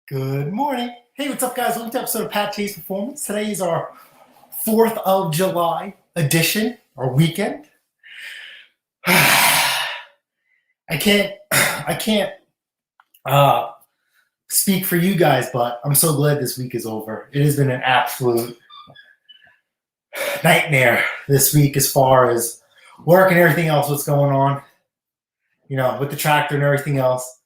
Good morning. Hey, what's up, guys? Welcome to episode of Pat Taste Performance. Today is our 4th of July edition, or weekend. I can't speak for you guys, but I'm so glad this week is over. It has been an absolute nightmare this week as far as work and everything else, what's going on, with the tractor and everything else.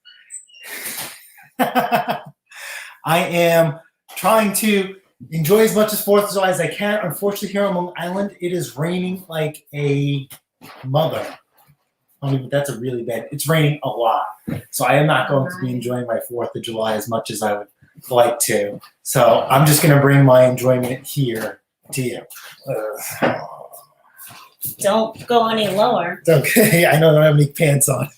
I am trying to enjoy as much as 4th of July as I can. Unfortunately, here on Long Island, it is raining like a mother. That's a really bad. It's raining a lot. So I am not going to be enjoying my 4th of July as much as I would like to. So I'm just going to bring my enjoyment here to you. Don't go any lower. Okay, I know I don't have any pants on.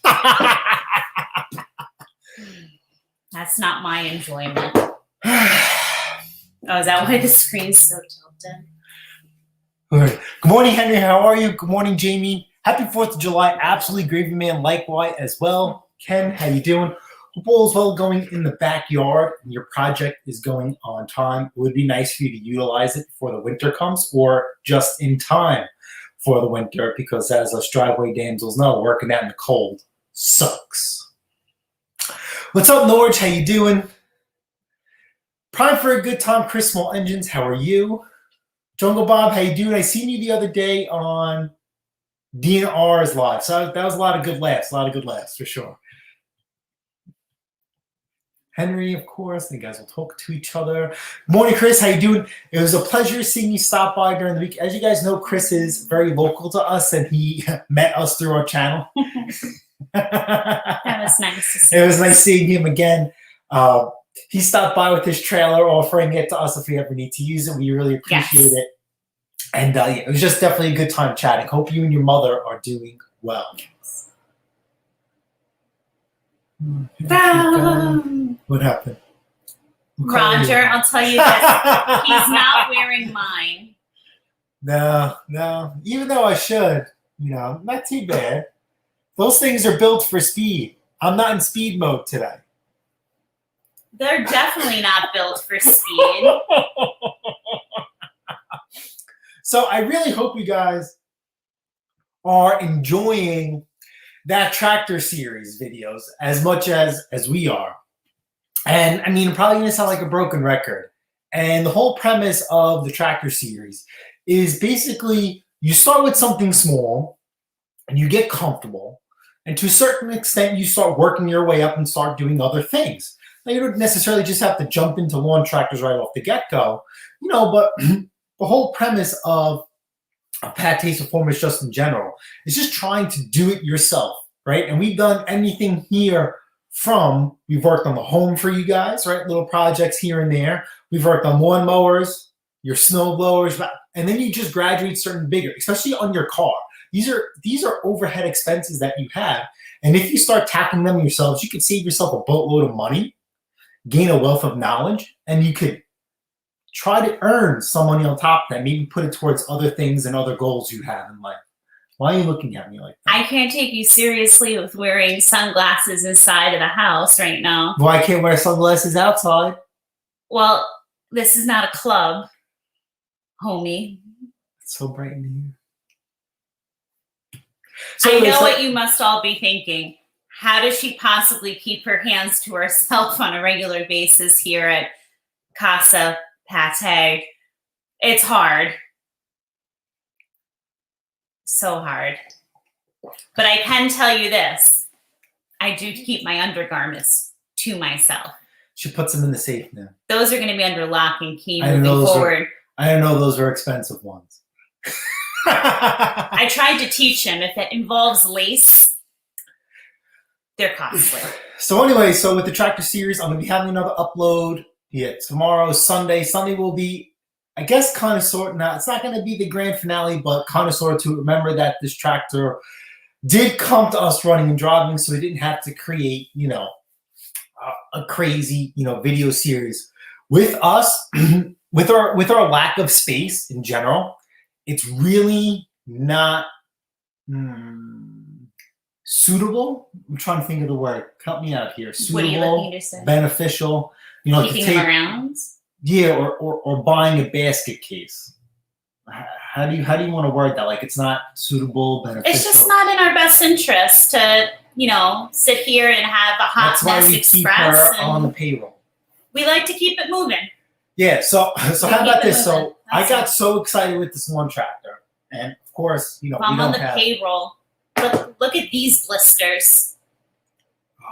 That's not my enjoyment. Oh, is that why the screen's so tilted? All right. Good morning, Henry. How are you? Good morning, Jamie. Happy 4th of July. Absolutely gravy man likewise as well. Ken, how you doing? Hope all is well going in the backyard and your project is going on time. It would be nice for you to utilize it before the winter comes or just in time for the winter because as us driveway damsels know, working out in the cold sucks. What's up, Norge? How you doing? Prime for a good time, Chris Small Engines. How are you? Jungle Bob, how you doing? I seen you the other day on DNR's live. So that was a lot of good laughs. A lot of good laughs for sure. Henry, of course. You guys will talk to each other. Morning, Chris. How you doing? It was a pleasure seeing you stop by during the week. As you guys know, Chris is very local to us, and he met us through our channel. That was nice to see. It was nice seeing him again. He stopped by with his trailer, offering it to us if we ever need to use it. We really appreciate it. And it was just definitely a good time chatting. Hope you and your mother are doing well. What happened? Roger, I'll tell you this. He's not wearing mine. No. Even though I should, not too bad. Those things are built for speed. I'm not in speed mode today. They're definitely not built for speed. So I really hope you guys are enjoying that tractor series videos as much as we are. And I'm probably going to sound like a broken record. And the whole premise of the tractor series is basically you start with something small and you get comfortable. And to a certain extent, you start working your way up and start doing other things. Now, you don't necessarily just have to jump into lawn tractors right off the get-go, but the whole premise of Pat Taste Performance just in general is just trying to do it yourself, right? And we've done anything here we've worked on the home for you guys, right? Little projects here and there. We've worked on lawn mowers, your snow blowers, and then you just graduate certain bigger, especially on your car. These are overhead expenses that you have. And if you start tackling them yourselves, you could save yourself a boatload of money, gain a wealth of knowledge, and you could try to earn some money on top of that, maybe put it towards other things and other goals you have in life. Why are you looking at me like that? I can't take you seriously with wearing sunglasses inside of the house right now. Well, I can't wear sunglasses outside. Well, this is not a club, homie. It's so bright in here. So I know what you must all be thinking. How does she possibly keep her hands to herself on a regular basis here at Casa Pate? It's hard. So hard. But I can tell you this. I do keep my undergarments to myself. She puts them in the safe now. Those are going to be under lock and key moving forward. I didn't know those were expensive ones. I tried to teach him if it involves lace, they're costly. So anyway, with the tractor series, I'm going to be having another upload. Yeah, tomorrow, Sunday. Sunday will be, I guess, kind of sort. Now, it's not going to be the grand finale, but kind of sort of to remember that this tractor did come to us running and driving, so we didn't have to create, a crazy, video series. With us, with our lack of space in general, it's really not suitable. I'm trying to think of the word. Help me out here. What are you Suitable, looking to say? beneficial. You know, Keeping them around? Yeah, or buying a basket case. How do you want to word that? Like, it's not suitable, beneficial. It's just not in our best interest to, you know, sit here and have a hot That's why mess we express. keep her on the payroll. We like to keep it moving. Yeah. So how about this? So I got it. so excited with this lawn tractor, and of course, you know, I'm we on don't the have. payroll. Look at these blisters.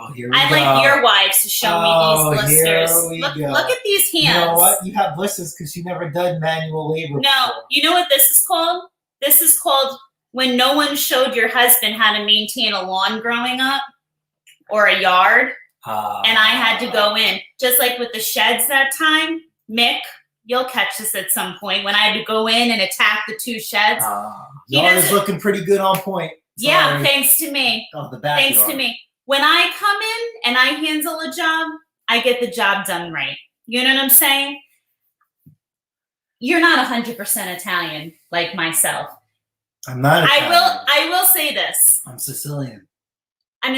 Oh, here we go. I'd like your wives to show me these blisters. Here we go. Look at these hands. You know what? You have blisters because you never done manual labor. No, before. you know what this is called? This is called when no one showed your husband how to maintain a lawn growing up or a yard. And I had to go in. Just like with the sheds that time, Mick, you'll catch this at some point, when I had to go in and attack the 2 sheds. Yard is looking pretty good on point. Sorry. Yeah, thanks to me. Oh, the backyard. Thanks to me. When I come in and I handle a job, I get the job done right. You know what I'm saying? You're not 100% Italian like myself. I'm not Italian. I will say this. I'm Sicilian. I'm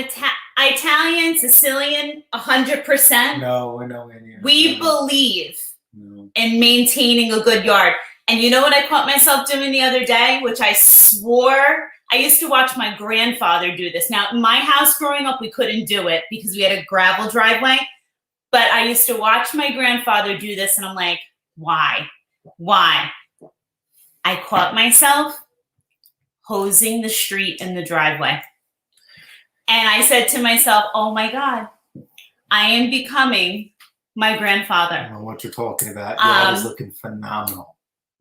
Italian, Sicilian, 100%. No, we're nowhere near. We believe in maintaining a good yard. And you know what I caught myself doing the other day, which I swore I used to watch my grandfather do this. Now, in my house growing up, we couldn't do it because we had a gravel driveway. But I used to watch my grandfather do this, and I'm like, why? Why? I caught myself hosing the street in the driveway. And I said to myself, oh my God, I am becoming my grandfather. I don't know what you're talking about. Yard is looking phenomenal.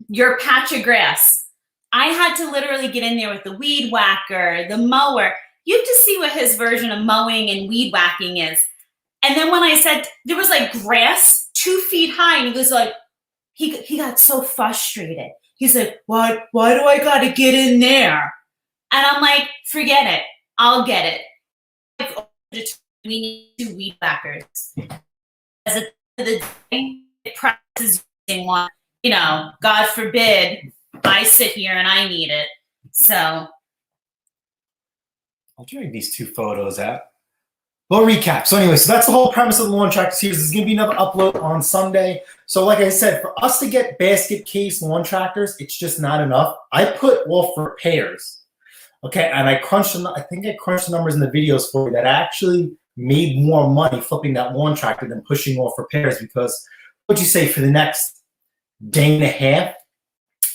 Your patch of grass. I had to literally get in there with the weed whacker, the mower. You have to see what his version of mowing and weed whacking is. And then when I said, there was like grass 2 feet high, and he goes like, he got so frustrated. He's like, why do I got to get in there? And I'm like, forget it. I'll get it. We need 2 weed whackers. As at the end of the day, it practices using one. You know, God forbid, I sit here and I need it. So I'll drag these 2 photos out. We'll recap. So anyway, so that's the whole premise of the lawn tractor series. There's going to be another upload on Sunday. So like I said, for us to get basket case lawn tractors, it's just not enough. I put off repairs. Okay, and I crunched them. I think I crunched the numbers in the videos for you that I actually made more money flipping that lawn tractor than pushing off repairs, because what'd you say, for the next day and a half,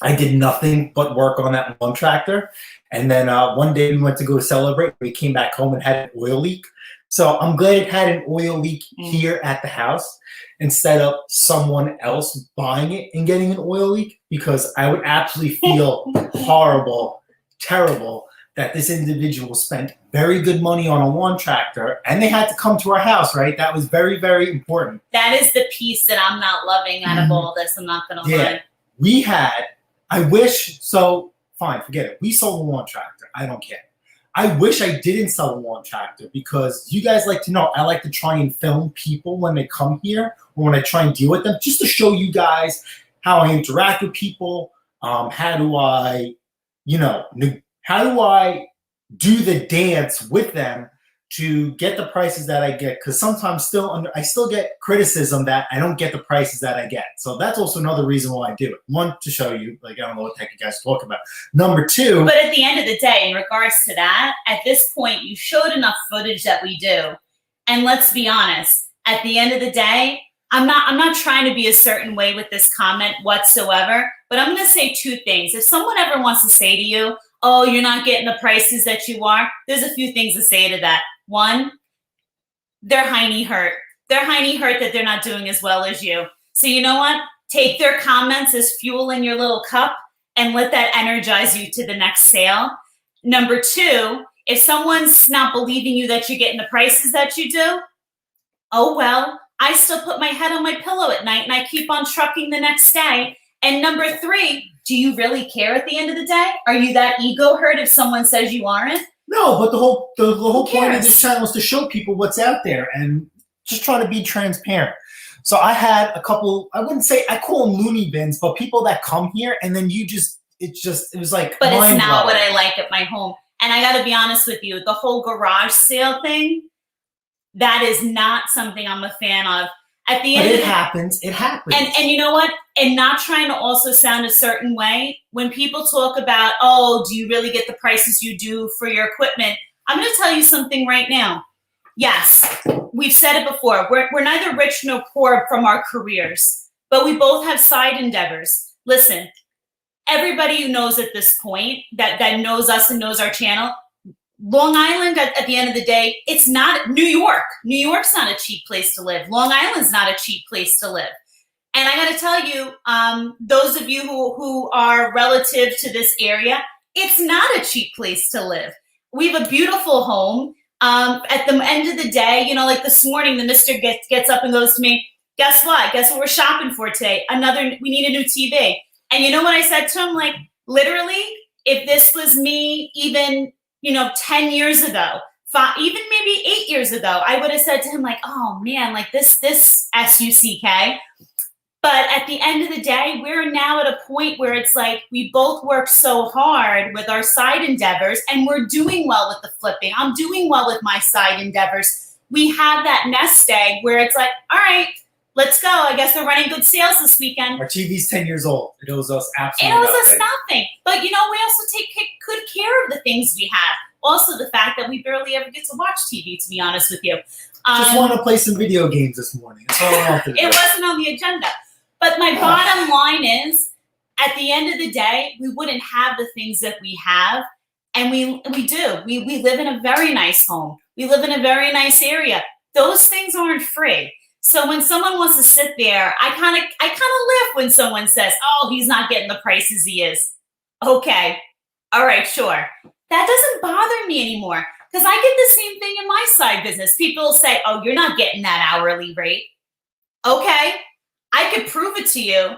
I did nothing but work on that lawn tractor. And then one day we went to go celebrate. We came back home and had an oil leak. So I'm glad it had an oil leak here at the house instead of someone else buying it and getting an oil leak, because I would absolutely feel horrible, terrible that this individual spent very good money on a lawn tractor and they had to come to our house, right? That was very, very important. that is the piece that I'm not loving out of all this. I'm not going to lie. We had, I wish, so fine, forget it. We sold a lawn tractor. I don't care. I wish I didn't sell a lawn tractor, because you guys like to know I like to try and film people when they come here or when I try and deal with them, just to show you guys how I interact with people. How do I, how do I do the dance with them to get the prices that I get? Because sometimes I still get criticism that I don't get the prices that I get. So that's also another reason why I do it. One, to show you, like, I don't know what the heck you guys talk about. Number 2. But at the end of the day, in regards to that, at this point, you showed enough footage that we do. And let's be honest, at the end of the day, I'm not trying to be a certain way with this comment whatsoever, but I'm going to say 2 things. If someone ever wants to say to you, oh, you're not getting the prices that you are, there's a few things to say to that. 1, they're hiney hurt. They're hiney hurt that they're not doing as well as you. So you know what? Take their comments as fuel in your little cup and let that energize you to the next sale. Number 2, if someone's not believing you that you're getting the prices that you do, oh well, I still put my head on my pillow at night and I keep on trucking the next day. And number 3, do you really care at the end of the day? Are you that ego hurt if someone says you aren't? No, but the whole point of this channel is to show people what's out there and just try to be transparent. So I had a couple, I wouldn't say, I call them loony bins, but people that come here and then it was like, but it's not what I like at my home. And I got to be honest with you, the whole garage sale thing, that is not something I'm a fan of. At the end, but it happens. It happens. And you know what? And not trying to also sound a certain way. When people talk about, oh, do you really get the prices you do for your equipment? I'm going to tell you something right now. Yes, we've said it before. We're neither rich nor poor from our careers, but we both have side endeavors. Listen, everybody who knows at this point that knows us and knows our channel, Long Island, at the end of the day, it's not New York. New York's not a cheap place to live. Long Island's not a cheap place to live. And I got to tell you, those of you who are relative to this area, it's not a cheap place to live. We have a beautiful home. At the end of the day, you know, like this morning, the mister gets up and goes to me, guess what? Guess what we're shopping for today? We need a new TV. And you know what I said to him? Like, literally, if this was me even, 10 years ago, even maybe 8 years ago, I would have said to him, like, oh man, like this SUCK. But at the end of the day, we're now at a point where it's like we both work so hard with our side endeavors, and we're doing well with the flipping. I'm doing well with my side endeavors. We have that nest egg where it's like, all right, let's go. I guess they're running good sales this weekend. Our TV's 10 years old. It owes us absolutely nothing. It owes us nothing. But, we also take good care of the things we have. Also, the fact that we barely ever get to watch TV, to be honest with you. Just want to play some video games this morning. That's all I wanted to do. It wasn't on the agenda. But my bottom line is, at the end of the day, we wouldn't have the things that we have. And we do. We live in a very nice home. We live in a very nice area. Those things aren't free. So when someone wants to sit there, I kind of laugh when someone says, oh, he's not getting the prices he is. Okay. All right, sure. That doesn't bother me anymore, because I get the same thing in my side business. People say, oh, you're not getting that hourly rate. Okay. I could prove it to you,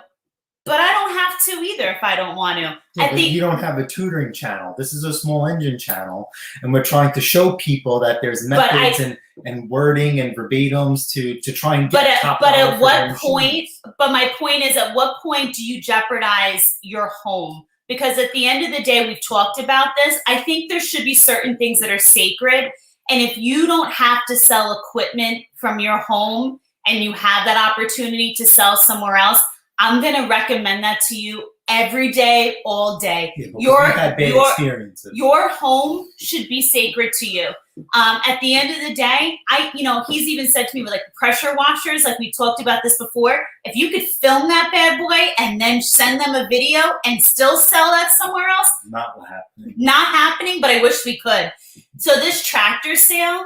but I don't have to either if I don't want to. Yeah, you don't have a tutoring channel. This is a small engine channel, and we're trying to show people that there's methods and wording and verbatims to try and get top dollar. But at what point? But my point is, at what point do you jeopardize your home? Because at the end of the day, we've talked about this. I think there should be certain things that are sacred, and if you don't have to sell equipment from your home and you have that opportunity to sell somewhere else, I'm going to recommend that to you every day, all day. Yeah, experiences. Your home should be sacred to you. At the end of the day, he's even said to me with like pressure washers, like we talked about this before, if you could film that bad boy and then send them a video and still sell that somewhere else. Not happening, but I wish we could. So this tractor sale,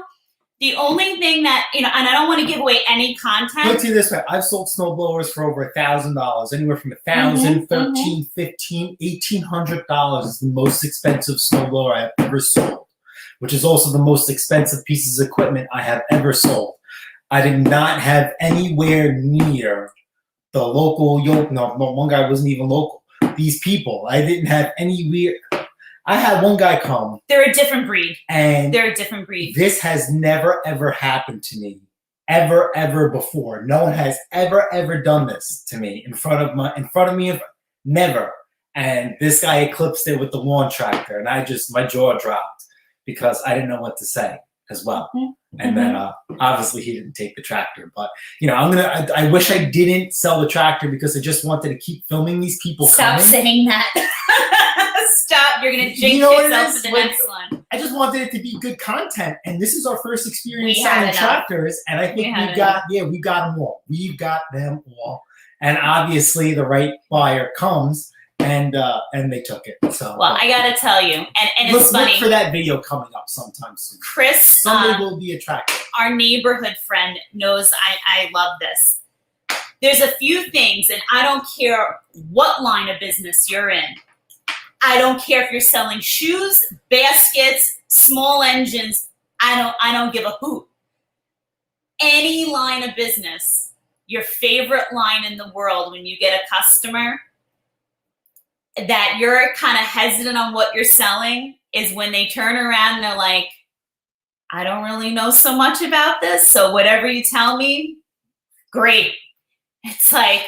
the only thing that, and I don't want to give away any content. Let's do this way. I've sold snowblowers for over $1,000, anywhere from $1,000, $1,300, $1,500, $1,800 is the most expensive snowblower I have ever sold, which is also the most expensive pieces of equipment I have ever sold. I did not have anywhere near the local yoke. No, one guy wasn't even local. These people, I didn't have anywhere. I had one guy come. They're a different breed. And they're a different breed. This has never, ever happened to me. Ever before. No one has ever done this to me in front of me. Never. And this guy eclipsed it with the lawn tractor. And my jaw dropped because I didn't know what to say as well. And then obviously he didn't take the tractor. But I wish I didn't sell the tractor because I just wanted to keep filming these people. Stop saying that. Stop. You're going to jinx yourself to the next one. I just wanted it to be good content. And this is our first experience selling tractors. And I think we got them all. We've got them all. And obviously the right buyer comes and they took it. So well, I got to tell you, and it's funny. Look for that video coming up sometime soon. Chris, somebody will be attracted. Our neighborhood friend knows I love this. There's a few things, and I don't care what line of business you're in. I don't care if you're selling shoes, baskets, small engines. I don't give a hoot. Any line of business, your favorite line in the world when you get a customer that you're kind of hesitant on what you're selling is when they turn around and they're like, I don't really know so much about this, so whatever you tell me, great. It's like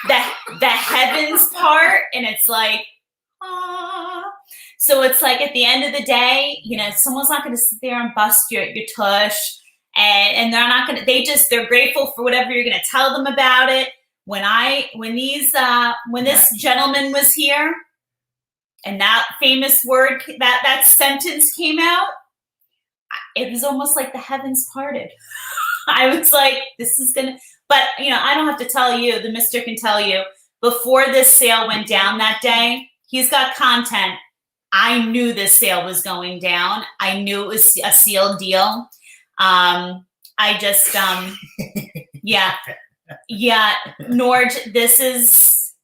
the heavens part, and it's like, ah. So it's like at the end of the day, you know, someone's not going to sit there and bust your tush, and they're not going to. They're grateful for whatever you're going to tell them about it. When this gentleman was here, and that famous word, that sentence came out, it was almost like the heavens parted. I was like, this is gonna. But you know, I don't have to tell you. The Mister can tell you. Before this sale went down that day, he's got content. I knew this sale was going down. I knew it was a sealed deal. I just, yeah, Norge, this is,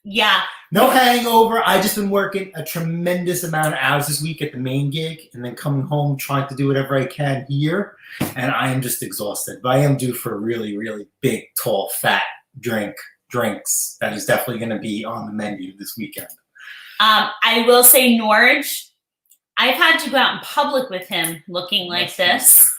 yeah. No hangover. I just been working a tremendous amount of hours this week at the main gig, and then coming home trying to do whatever I can here, and I am just exhausted. But I am due for a really, really big, tall, fat drinks that is definitely going to be on the menu this weekend. I will say, Norge, I've had to go out in public with him looking like this.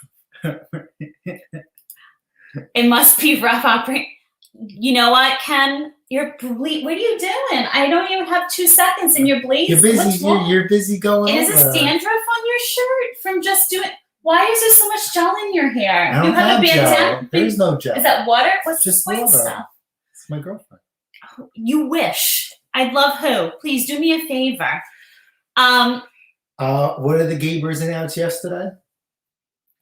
It must be rough operating. You know what, Ken? You're bleeding. What are you doing? I don't even have 2 seconds and you're bleeding. You're busy. You're busy going. Is this dandruff on your shirt from just doing? Why is there so much gel in your hair? I don't have gel. There's no gel. Is that water? What's just this white water. stuff? It's my girlfriend. Oh, you wish. I'd love who. Please do me a favor. What did the Gabers announce yesterday?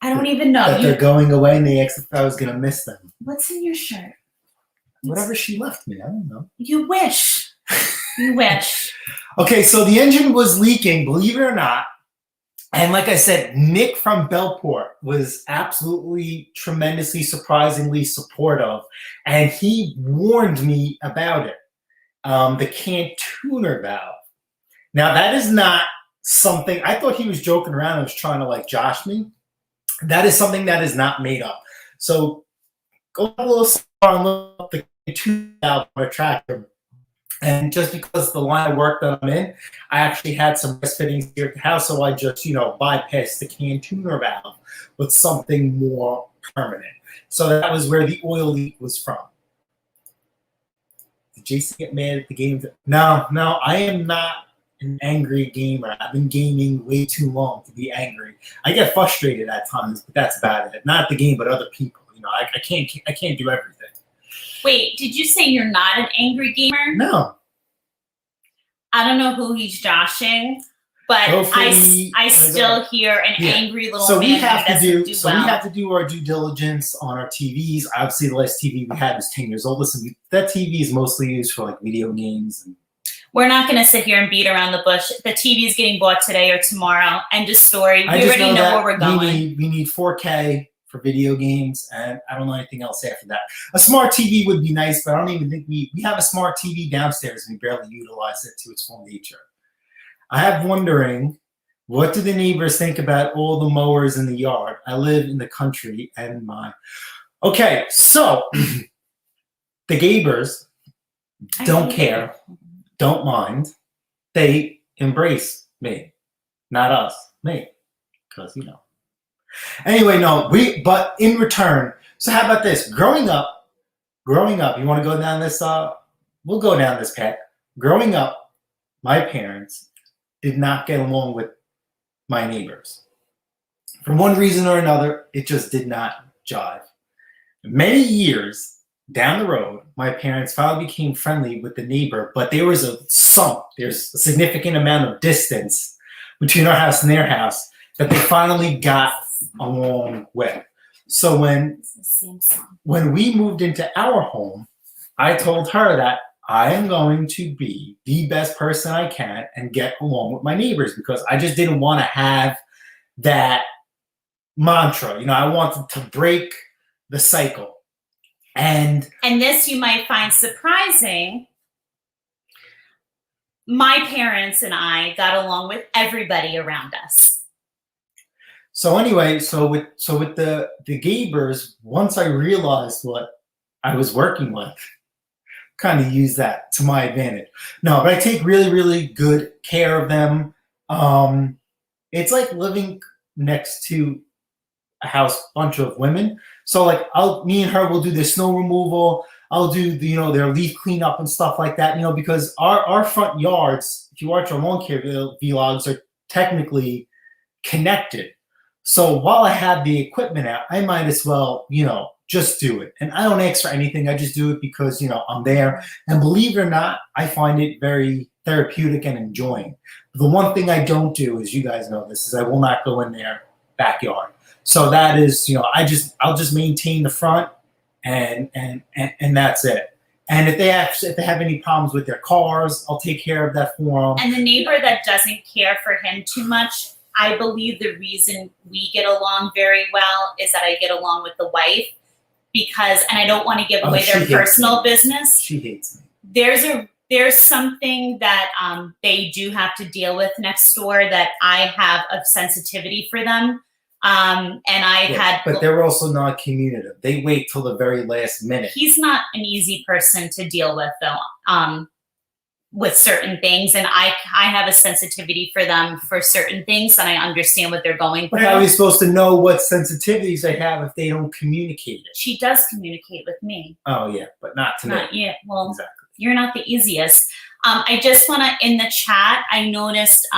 I don't even know. That they're going away, and they asked if I was going to miss them. What's in your shirt? Whatever she left me. I don't know. You wish. You wish. Okay, so the engine was leaking, believe it or not. And like I said, Nick from Bellport was absolutely, tremendously, surprisingly supportive. And he warned me about it. The can tuner valve. Now, that is not something, I thought he was joking around and was trying to like josh me. That is something that is not made up. So go a little far and look up the tuner valve on a tractor. And just because the line of work that I'm in, I actually had some rest fittings here at the house, so I just, bypassed the can tuner valve with something more permanent. So that was where the oil leak was from. Did Jason get mad at the game? No, I am not an angry gamer. I've been gaming way too long to be angry. I get frustrated at times, but that's about it. Not at the game, but other people. I can't do everything. Wait, did you say you're not an angry gamer? No. I don't know who he's joshing, but I still hear an angry little man we have who doesn't do well. We have to do our due diligence on our TVs. Obviously, the last TV we had was 10 years old. Listen, that TV is mostly used for like video games. We're not going to sit here and beat around the bush. The TV is getting bought today or tomorrow. End of story. We already know where we're going. We need 4K for video games, and I don't know anything else after that. A smart TV would be nice, but I don't even think we have a smart TV downstairs and we barely utilize it to its full nature. I have wondering, what do the neighbors think about all the mowers in the yard? I live in the country and okay, so the Gabers don't care, don't mind. They embrace me, not us, me, because Anyway, but in return, so how about this? Growing up, you want to go down this, we'll go down this path. Growing up, my parents did not get along with my neighbors. For one reason or another, it just did not jive. Many years down the road, my parents finally became friendly with the neighbor, but there was a sump. There's a significant amount of distance between our house and their house that they finally got along with. So when we moved into our home, I told her that I am going to be the best person I can and get along with my neighbors, because I just didn't want to have that mantra. I wanted to break the cycle. And this you might find surprising. My parents and I got along with everybody around us. So anyway, so with the Gabers, once I realized what I was working with, kind of use that to my advantage. No, but I take really, really good care of them. It's like living next to a house bunch of women. So like me and her will do the snow removal. I'll do their leaf cleanup and stuff like that. Because our front yards, if you watch our lawn care vlogs, are technically connected. So while I have the equipment out, I might as well, just do it. And I don't ask for anything. I just do it because, I'm there. And believe it or not, I find it very therapeutic and enjoying. The one thing I don't do, is, you guys know this, is I will not go in their backyard. So that is, I'll just maintain the front, and that's it. And if they have any problems with their cars, I'll take care of that for them. And the neighbor that doesn't care for him too much, I believe the reason we get along very well is that I get along with the wife, and I don't want to give away their personal business. She hates me. There's something that they do have to deal with next door that I have a sensitivity for them. But they're also not communicative. They wait till the very last minute. He's not an easy person to deal with, though, with certain things. And I have a sensitivity for them for certain things, and I understand what they're going through. But how are you supposed to know what sensitivities they have if they don't communicate it? She does communicate with me. Oh, yeah, but not to me. Yeah, well, exactly. You're not the easiest. I just want to, in the chat, I noticed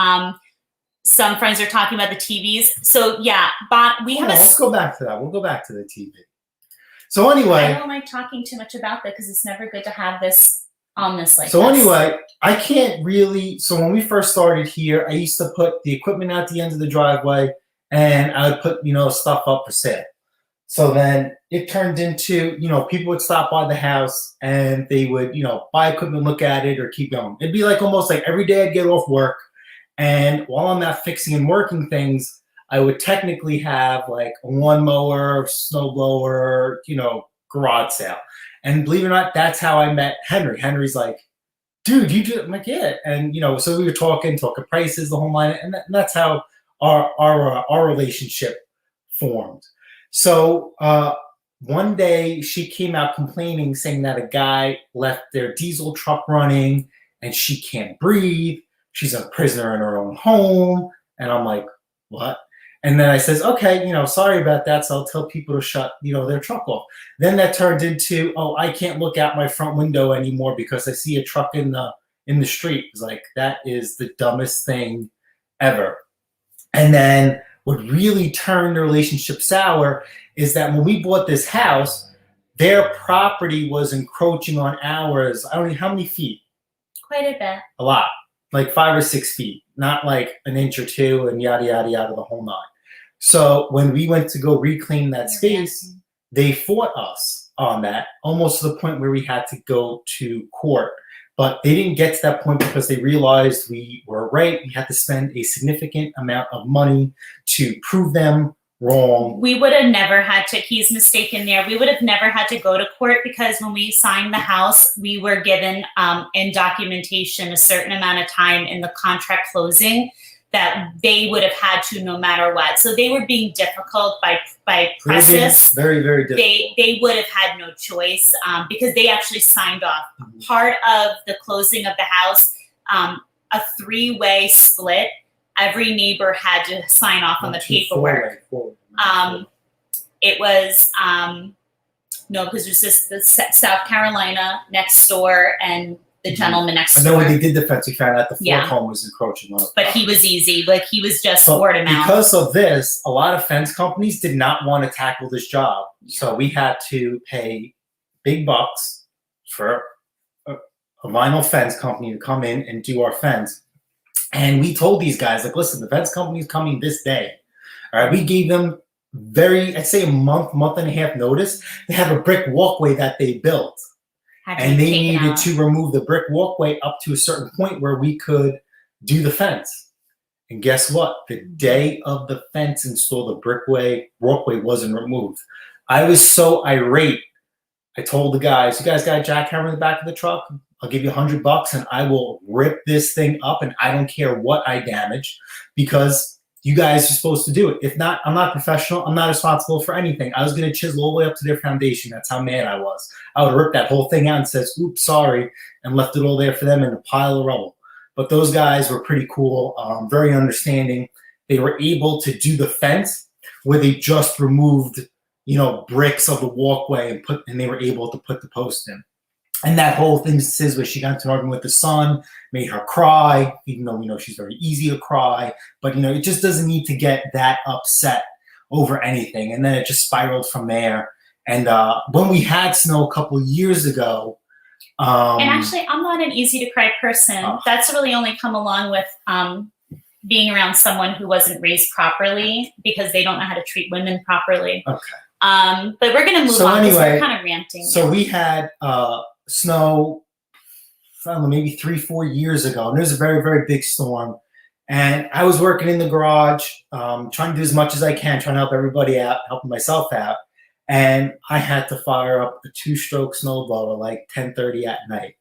some friends are talking about the TVs. So yeah, but let's go back to that. We'll go back to the TV. So anyway, I don't like talking too much about that because it's never good to have this on this like. So anyway, I can't really. So when we first started here, I used to put the equipment at the end of the driveway, and I would put stuff up for sale. So then it turned into, people would stop by the house and they would, buy equipment, look at it, or keep going. It'd be like almost like every day I'd get off work, and while I'm not fixing and working things, I would technically have like a lawnmower, snowblower, garage sale. And believe it or not, that's how I met Henry. Henry's like, dude, you do it? I'm like, yeah. And, so we were talking prices, the whole line. And that's how our relationship formed. So one day she came out complaining, saying that a guy left their diesel truck running and she can't breathe. She's a prisoner in her own home. And I'm like, what? And then I says, okay, sorry about that. So I'll tell people to shut, their truck off. Then that turned into, oh, I can't look out my front window anymore because I see a truck in the street. It's like, that is the dumbest thing ever. And then what really turned the relationship sour is that when we bought this house, their property was encroaching on ours. I don't know how many feet. Quite a bit. A lot, like 5 or 6 feet, not like an inch or two and yada, yada, yada, the whole nine. So when we went to go reclaim that space, they fought us on that, almost to the point where we had to go to court. But they didn't get to that point because they realized we were right. We had to spend a significant amount of money to prove them wrong. We would have never had to, he's mistaken there, we would have never had to go to court because when we signed the house, we were given in documentation a certain amount of time in the contract closing that they would have had to no matter what. So they were being difficult by process. Very, very difficult. They would have had no choice because they actually signed off. Mm-hmm. Part of the closing of the house, a 3-way split, every neighbor had to sign off on the paperwork. It was, no, because there's just the South Carolina next door and the gentleman next door. And then when they did the fence, we found out the fourth home was encroaching on us. But he was easy. Like, he was just word of mouth. Because of this, a lot of fence companies did not want to tackle this job. So we had to pay big bucks for a vinyl fence company to come in and do our fence. And we told these guys, like, listen, the fence company is coming this day. All right, we gave them I'd say a month and a half notice. They have a brick walkway that they built. And they needed to remove the brick walkway up to a certain point where we could do the fence. And guess what? The day of the fence install, the brick walkway wasn't removed. I was so irate. I told the guys, you guys got a jackhammer in the back of the truck? I'll give you $100 and I will rip this thing up, and I don't care what I damage because you guys are supposed to do it. If not, I'm not professional. I'm not responsible for anything. I was going to chisel all the way up to their foundation. That's how mad I was. I would rip that whole thing out and says, oops, sorry, and left it all there for them in a pile of rubble. But those guys were pretty cool, very understanding. They were able to do the fence where they just removed bricks of the walkway and they were able to put the post in. And that whole thing says where she got into an argument with the son, made her cry, even though we know she's very easy to cry. But, it just doesn't need to get that upset over anything. And then it just spiraled from there. And when we had snow a couple years ago. And actually, I'm not an easy to cry person. That's really only come along with being around someone who wasn't raised properly because they don't know how to treat women properly. Okay. But we're going to move on because we're kind of ranting. So we had snow, I don't know, maybe 3-4 years ago. And there was a very, very big storm. And I was working in the garage, trying to do as much as I can, trying to help everybody out, helping myself out. And I had to fire up a 2-stroke snowblower like 10:30 at night.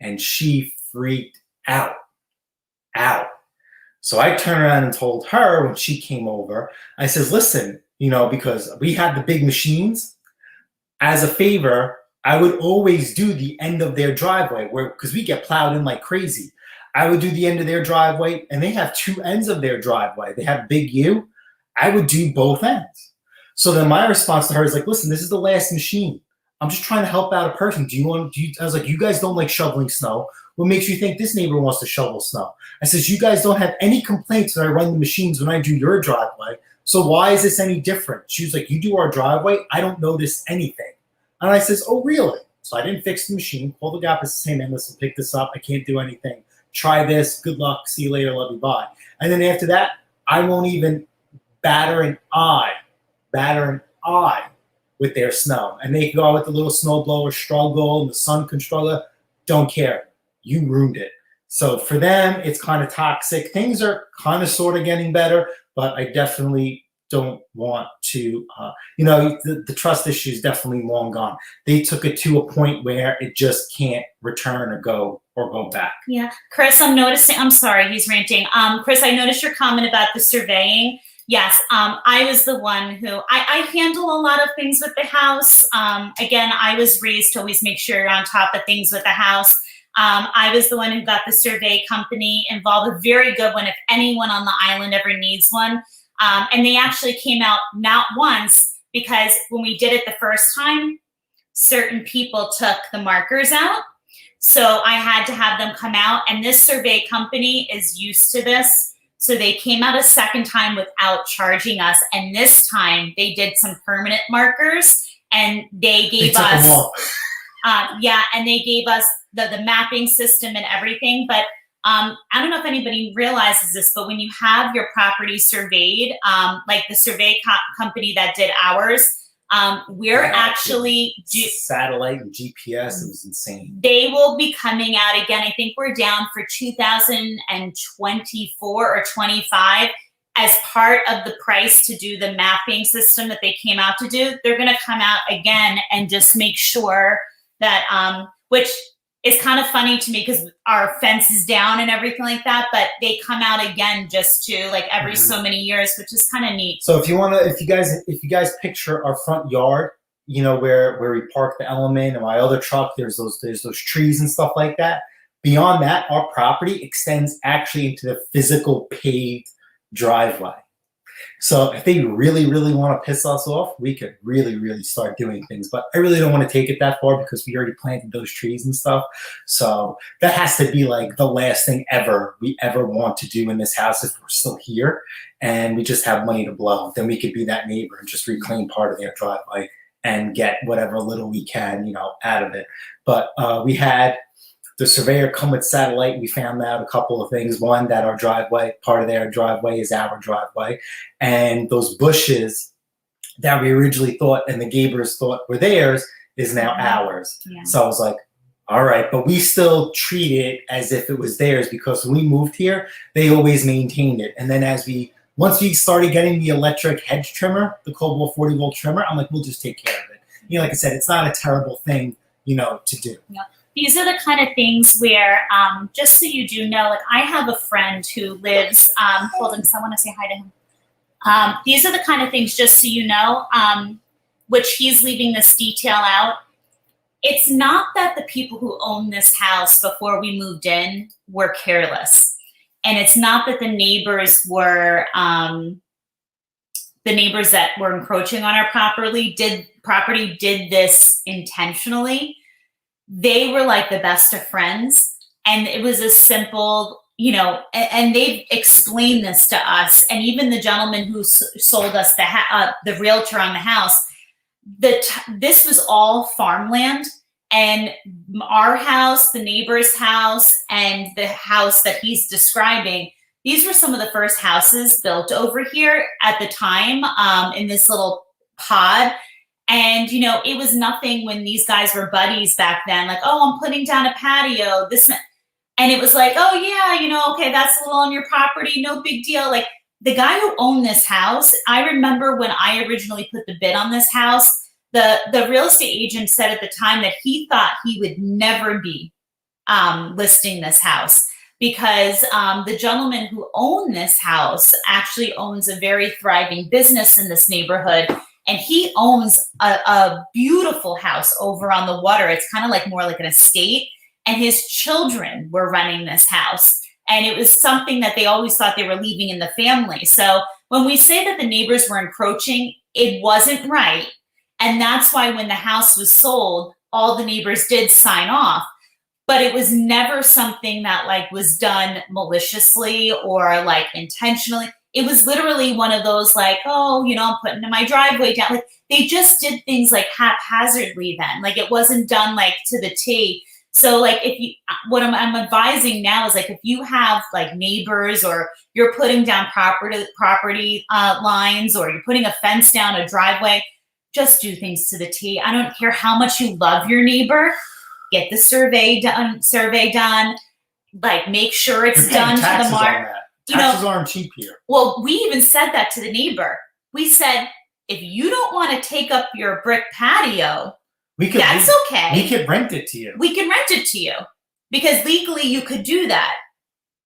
And she freaked out. So I turned around and told her when she came over, I says, listen, because we had the big machines, as a favor, I would always do the end of their driveway because we get plowed in like crazy. I would do the end of their driveway, and they have 2 ends of their driveway. They have big U. I would do both ends. So then my response to her is like, listen, this is the last machine. I'm just trying to help out a person. I was like, you guys don't like shoveling snow. What makes you think this neighbor wants to shovel snow? I says, you guys don't have any complaints when I run the machines when I do your driveway. So why is this any different? She was like, you do our driveway, I don't notice anything. And I says, oh, really? So I didn't fix the machine. Call the guy up and say, hey, man, listen, pick this up. I can't do anything. Try this. Good luck. See you later. Love you. Bye. And then after that, I won't even batter an eye with their snow. And they can go out with the little snowblower, struggle, and the sun can struggle. Don't care. You ruined it. So for them, it's kind of toxic. Things are kind of sort of getting better, but I definitely don't want to, the trust issue is definitely long gone. They took it to a point where it just can't return or go back. Yeah. Chris, I'm sorry, he's ranting. Chris, I noticed your comment about the surveying. Yes, I was the one who, I handle a lot of things with the house. Again, I was raised to always make sure you're on top of things with the house. I was the one who got the survey company involved, a very good one if anyone on the island ever needs one. And they actually came out not once because when we did it the first time, certain people took the markers out. So I had to have them come out, and this survey company is used to this. So they came out a second time without charging us. And this time they did some permanent markers, and they gave us, and they gave us the mapping system and everything. But I don't know if anybody realizes this, but when you have your property surveyed, like the survey company that did ours, we're actually satellite and GPS. It was insane. They will be coming out again. I think we're down for 2024 or 25 as part of the price to do the mapping system that they came out to do. They're going to come out again and just make sure that, which is kind of funny to me because our fence is down and everything like that, but they come out again just to like every so many years, which is kind of neat. So if you guys picture our front yard, where we park the Element and my other truck, there's those trees and stuff like that. Beyond that, our property extends actually into the physical paved driveway. So if they really, really want to piss us off, we could really, really start doing things. But I really don't want to take it that far because we already planted those trees and stuff. So that has to be like the last thing we ever want to do in this house if we're still here and we just have money to blow. Then we could be that neighbor and just reclaim part of their driveway and get whatever little we can, out of it. But we had the surveyor come with satellite. We found out a couple of things. One, that our driveway, part of their driveway is our driveway. And those bushes that we originally thought and the Gabers thought were theirs is now ours. Yeah. So I was like, all right, but we still treat it as if it was theirs because when we moved here, they always maintained it. And then once we started getting the electric hedge trimmer, the Cobalt 40 volt trimmer, I'm like, we'll just take care of it. Like I said, it's not a terrible thing, to do. Yeah. These are the kind of things where, just so you do know, like I have a friend who lives, hold on, because I want to say hi to him. These are the kind of things, just so you know, which he's leaving this detail out. It's not that the people who own this house before we moved in were careless. And it's not that the neighbors were the neighbors that were encroaching on our property did this intentionally. They were like the best of friends, and it was a simple, and they've explained this to us, and even the gentleman who sold us the realtor on the house, this was all farmland, and our house, the neighbor's house, and the house that he's describing, these were some of the first houses built over here at the time, in this little pod. And, it was nothing when these guys were buddies back then, like, oh, I'm putting down a patio, and it was like, oh yeah, okay, that's a little on your property, no big deal. Like, the guy who owned this house, I remember when I originally put the bid on this house, the real estate agent said at the time that he thought he would never be listing this house, because the gentleman who owned this house actually owns a very thriving business in this neighborhood, and he owns a beautiful house over on the water. It's kind of like more like an estate, and his children were running this house, and it was something that they always thought they were leaving in the family. So when we say that the neighbors were encroaching, it wasn't right, and that's why when the house was sold, all the neighbors did sign off. But it was never something that like was done maliciously or like intentionally. It was literally one of those like, oh, I'm putting my driveway down. Like, they just did things like haphazardly then. Like, it wasn't done like to the T. So like, what I'm advising now is like, if you have like neighbors, or you're putting down property lines, or you're putting a fence down a driveway, just do things to the T. I don't care how much you love your neighbor. Get the survey done, like make sure it's done to the mark. Taxes aren't cheap here. Well, we even said that to the neighbor. We said, if you don't want to take up your brick patio, that's okay. We could rent it to you. We can rent it to you, because legally you could do that.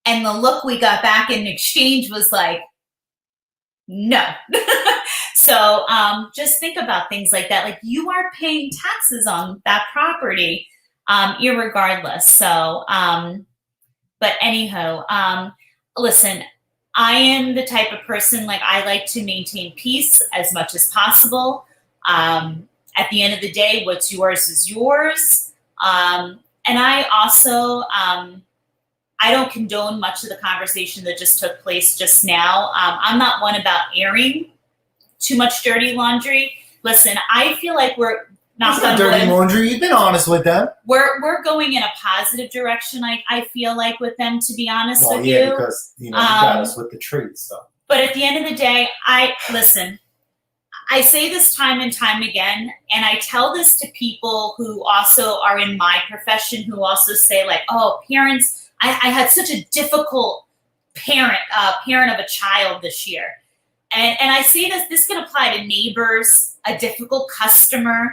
And the look we got back in exchange was like, no. So just think about things like that. Like, you are paying taxes on that property, irregardless. So, but anyhow, listen, I am the type of person, like, I like to maintain peace as much as possible. At the end of the day, what's yours is yours. And I also, I don't condone much of the conversation that just took place just now. I'm not one about airing too much dirty laundry. Listen, I feel like we're not dirty laundry. You've been honest with them. We're going in a positive direction. I feel like with them, to be honest with you. Yeah, because you got us with the trees. So. But at the end of the day, listen. I say this time and time again, and I tell this to people who also are in my profession, who also say like, "Oh, parents, I had such a difficult parent of a child this year." And I say this can apply to neighbors, a difficult customer.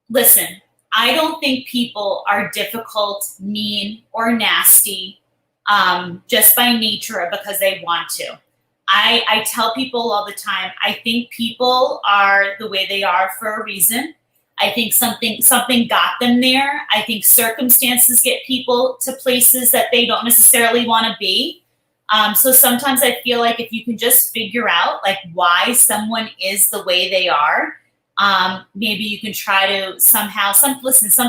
Listen, I don't think people are difficult, mean, or nasty just by nature or because they want to. I tell people all the time, I think people are the way they are for a reason. I think something got them there. I think circumstances get people to places that they don't necessarily want to be. So sometimes I feel like if you can just figure out like why someone is the way they are, maybe you can try to somehow, some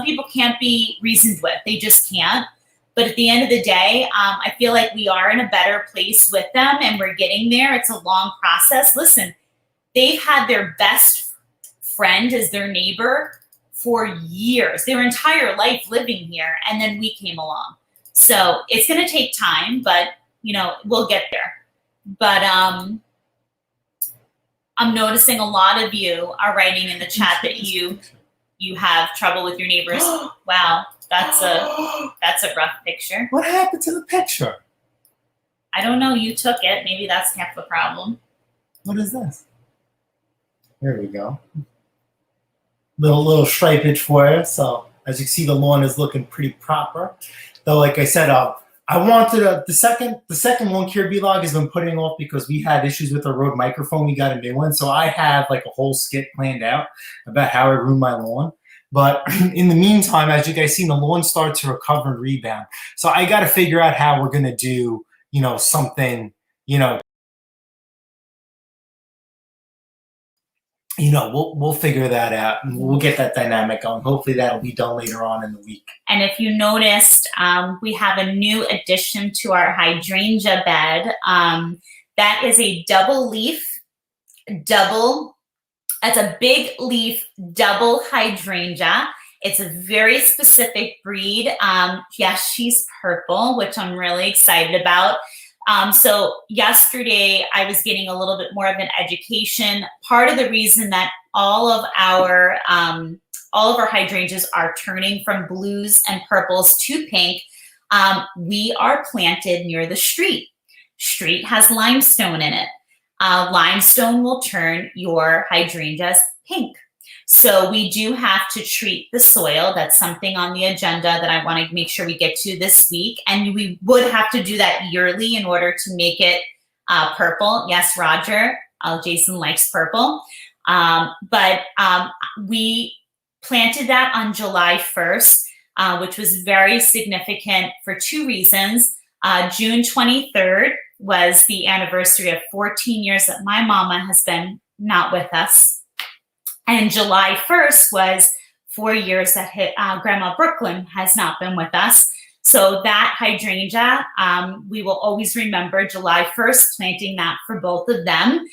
people can't be reasoned with. They just can't. But at the end of the day, I feel like we are in a better place with them, and we're getting there. It's a long process. Listen, they've had their best friend as their neighbor for years, their entire life living here, and then we came along. So it's going to take time, but we'll get there. But I'm noticing a lot of you are writing in the chat that you have trouble with your neighbors. Wow, that's a rough picture. What happened to the picture? I don't know. You took it. Maybe that's half the problem. What is this? There we go. Little stripage for you. So as you can see, the lawn is looking pretty proper. Though, like I said, I wanted the second one Kirby log has been putting off because we had issues with our Rode microphone. We got a new one, so I have like a whole skit planned out about how I ruined my lawn. But in the meantime, as you guys see, the lawn started to recover and rebound. So I got to figure out how we're gonna do, something, we'll figure that out and we'll get that dynamic going. Hopefully that'll be done later on in the week. And if you noticed, we have a new addition to our hydrangea bed. That is a that's a big leaf double hydrangea. It's a very specific breed. Yes, she's purple, which I'm really excited about. So yesterday I was getting a little bit more of an education. Part of the reason that all of our hydrangeas are turning from blues and purples to pink, we are planted near the street. Street has limestone in it. Limestone will turn your hydrangeas pink. So we do have to treat the soil. That's something on the agenda that I want to make sure we get to this week. And we would have to do that yearly in order to make it purple. Yes, Roger, Jason likes purple. But we planted that on July 1st, which was very significant for two reasons. June 23rd was the anniversary of 14 years that my mama has been not with us. And July 1st was 4 years that Grandma Brooklyn has not been with us. So that hydrangea, we will always remember July 1st, planting that for both of them.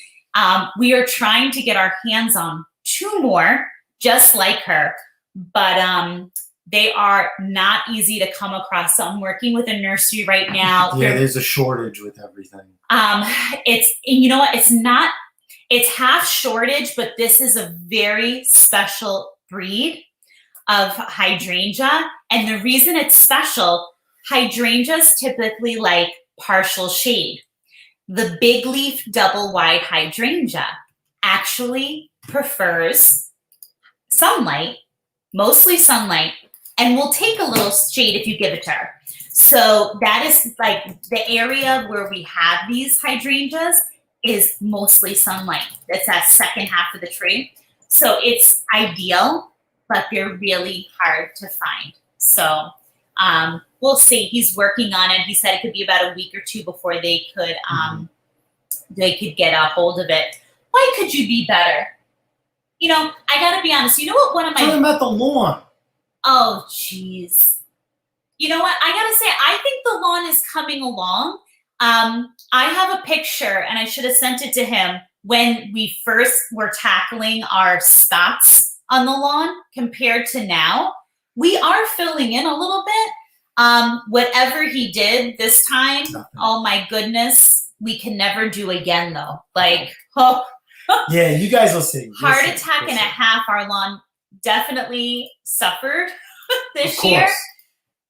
We are trying to get our hands on two more, just like her, but they are not easy to come across. So I'm working with a nursery right now. Yeah, there's a shortage with everything. It's half shortage, but this is a very special breed of hydrangea. And the reason it's special, hydrangeas typically like partial shade. The big leaf double wide hydrangea actually prefers sunlight, mostly sunlight, and will take a little shade if you give it to her. So that is like the area where we have these hydrangeas is mostly sunlight. That's that second half of the tree. So it's ideal, but they're really hard to find. So we'll see. He's working on it. He said it could be about a week or two before they could get a hold of it. Why could you be better? I gotta be honest. You know what? One of my talking about the lawn. Oh, jeez. You know what? I gotta say, I think the lawn is coming along. I have a picture, and I should have sent it to him when we first were tackling our spots on the lawn compared to now. We are filling in a little bit. Whatever he did this time, oh my goodness, we can never do again though. Yeah, you guys will see. Heart attack and a half. Our lawn definitely suffered this year.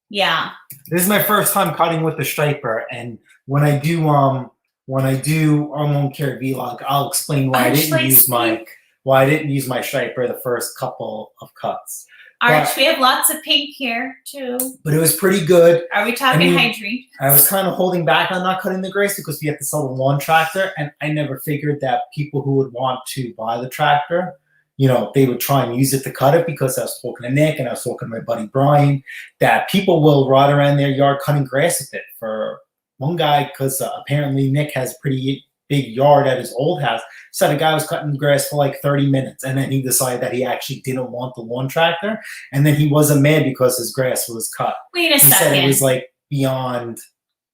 Yeah. This is my first time cutting with the striper, and when I do I won't care vlog, I'll explain why I didn't use my striper the first couple of cuts. Arch, we have lots of pink here too. But it was pretty good. Are we talking hydrangea? I was kind of holding back on not cutting the grass because we have to sell the lawn tractor, and I never figured that people who would want to buy the tractor, they would try and use it to cut it, because I was talking to Nick and I was talking to my buddy Brian that people will ride around their yard cutting grass with it. For one guy, because apparently Nick has a pretty big yard at his old house, said a guy was cutting grass for like 30 minutes, and then he decided that he actually didn't want the lawn tractor, and then he wasn't mad because his grass was cut. Wait a second. He said it was like beyond.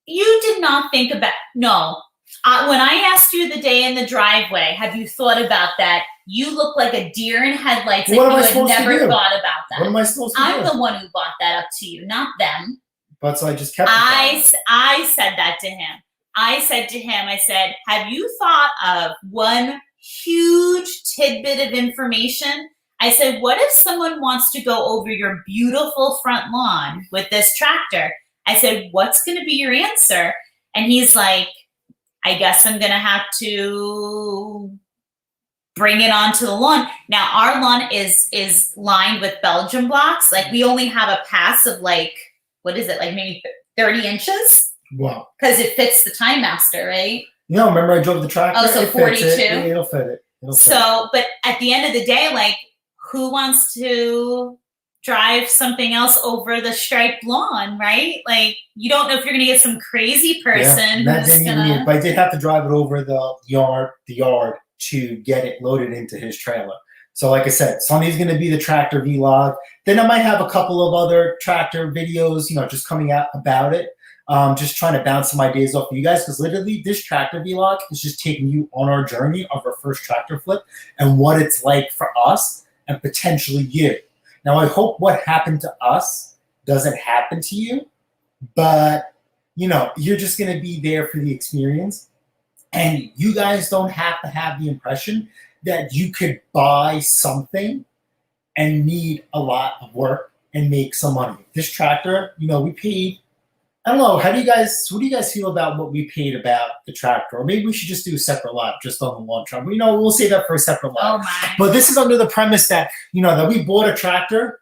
You did not think about, no. When I asked you the day in the driveway, have you thought about that? You look like a deer in headlights. What am I you supposed had to never do? thought about that. What am I supposed to do? I'm the one who brought that up to you, not them. But so I just kept it. I said that to him. I said, have you thought of one huge tidbit of information? I said, what if someone wants to go over your beautiful front lawn with this tractor? I said, what's going to be your answer? And he's like, I guess I'm going to have to bring it onto the lawn. Now, our lawn is lined with Belgian blocks. Like, we only have a pass of like, what is it, like maybe 30 inches? Wow. Because it fits the Time Master, right? No, remember I drove the tractor? Oh, so 42? It'll fit it. But at the end of the day, like, who wants to drive something else over the striped lawn, right? Like, you don't know if you're going to get some crazy person who's but I did have to drive it over the yard to get it loaded into his trailer. So like I said, Sunday's going to be the tractor vlog. Then I might have a couple of other tractor videos, just coming out about it. Just trying to bounce some ideas off of you guys, because literally this tractor vlog is just taking you on our journey of our first tractor flip and what it's like for us and potentially you. Now, I hope what happened to us doesn't happen to you, but you're just going to be there for the experience, and you guys don't have to have the impression that you could buy something and need a lot of work and make some money. This tractor, we paid, I don't know, what do you guys feel about what we paid about the tractor? Or maybe we should just do a separate live just on the lawn tractor. We'll save that for a separate live. Oh my. But this is under the premise that, that we bought a tractor,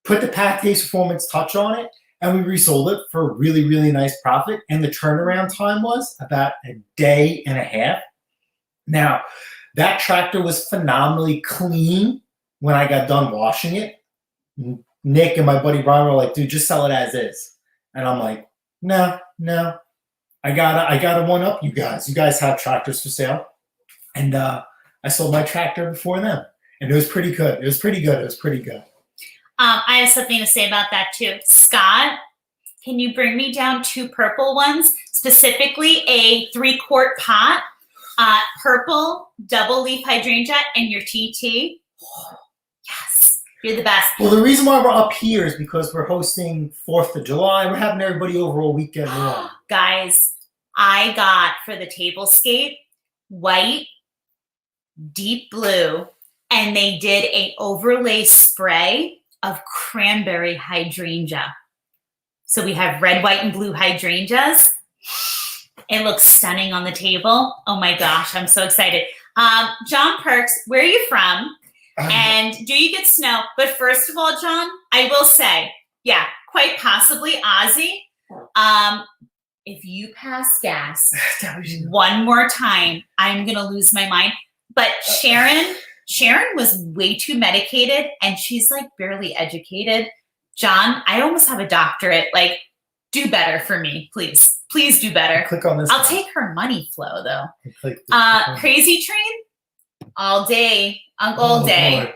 put the Pastore Performance Touch on it, and we resold it for a really, really nice profit. And the turnaround time was about a day and a half. Now, that tractor was phenomenally clean when I got done washing it. Nick and my buddy Brian were like, dude, just sell it as is. And I'm like, no, I gotta one up you guys. You guys have tractors for sale. And I sold my tractor before them. And it was pretty good. It was pretty good. I have something to say about that too. Scott, can you bring me down 2 purple ones? Specifically a 3-quart pot, purple double leaf hydrangea, and your TT. Oh, yes, you're the best. Well, the reason why we're up here is because we're hosting 4th of July. We're having everybody over all weekend long. Guys, I got for the tablescape white, deep blue, and they did a overlay spray of cranberry hydrangea. So we have red, white, and blue hydrangeas. It looks stunning on the table. Oh my gosh, I'm so excited. John Perks, where are you from? And do you get snow? But first of all, John, I will say, yeah, quite possibly Ozzy. If you pass gas one more time, I'm going to lose my mind. But Sharon was way too medicated, and she's like barely educated. John, I almost have a doctorate. Like, do better for me, please. Please do better. Click on this. I'll take her money flow, though. Click Crazy Train? All day. All day. Lord.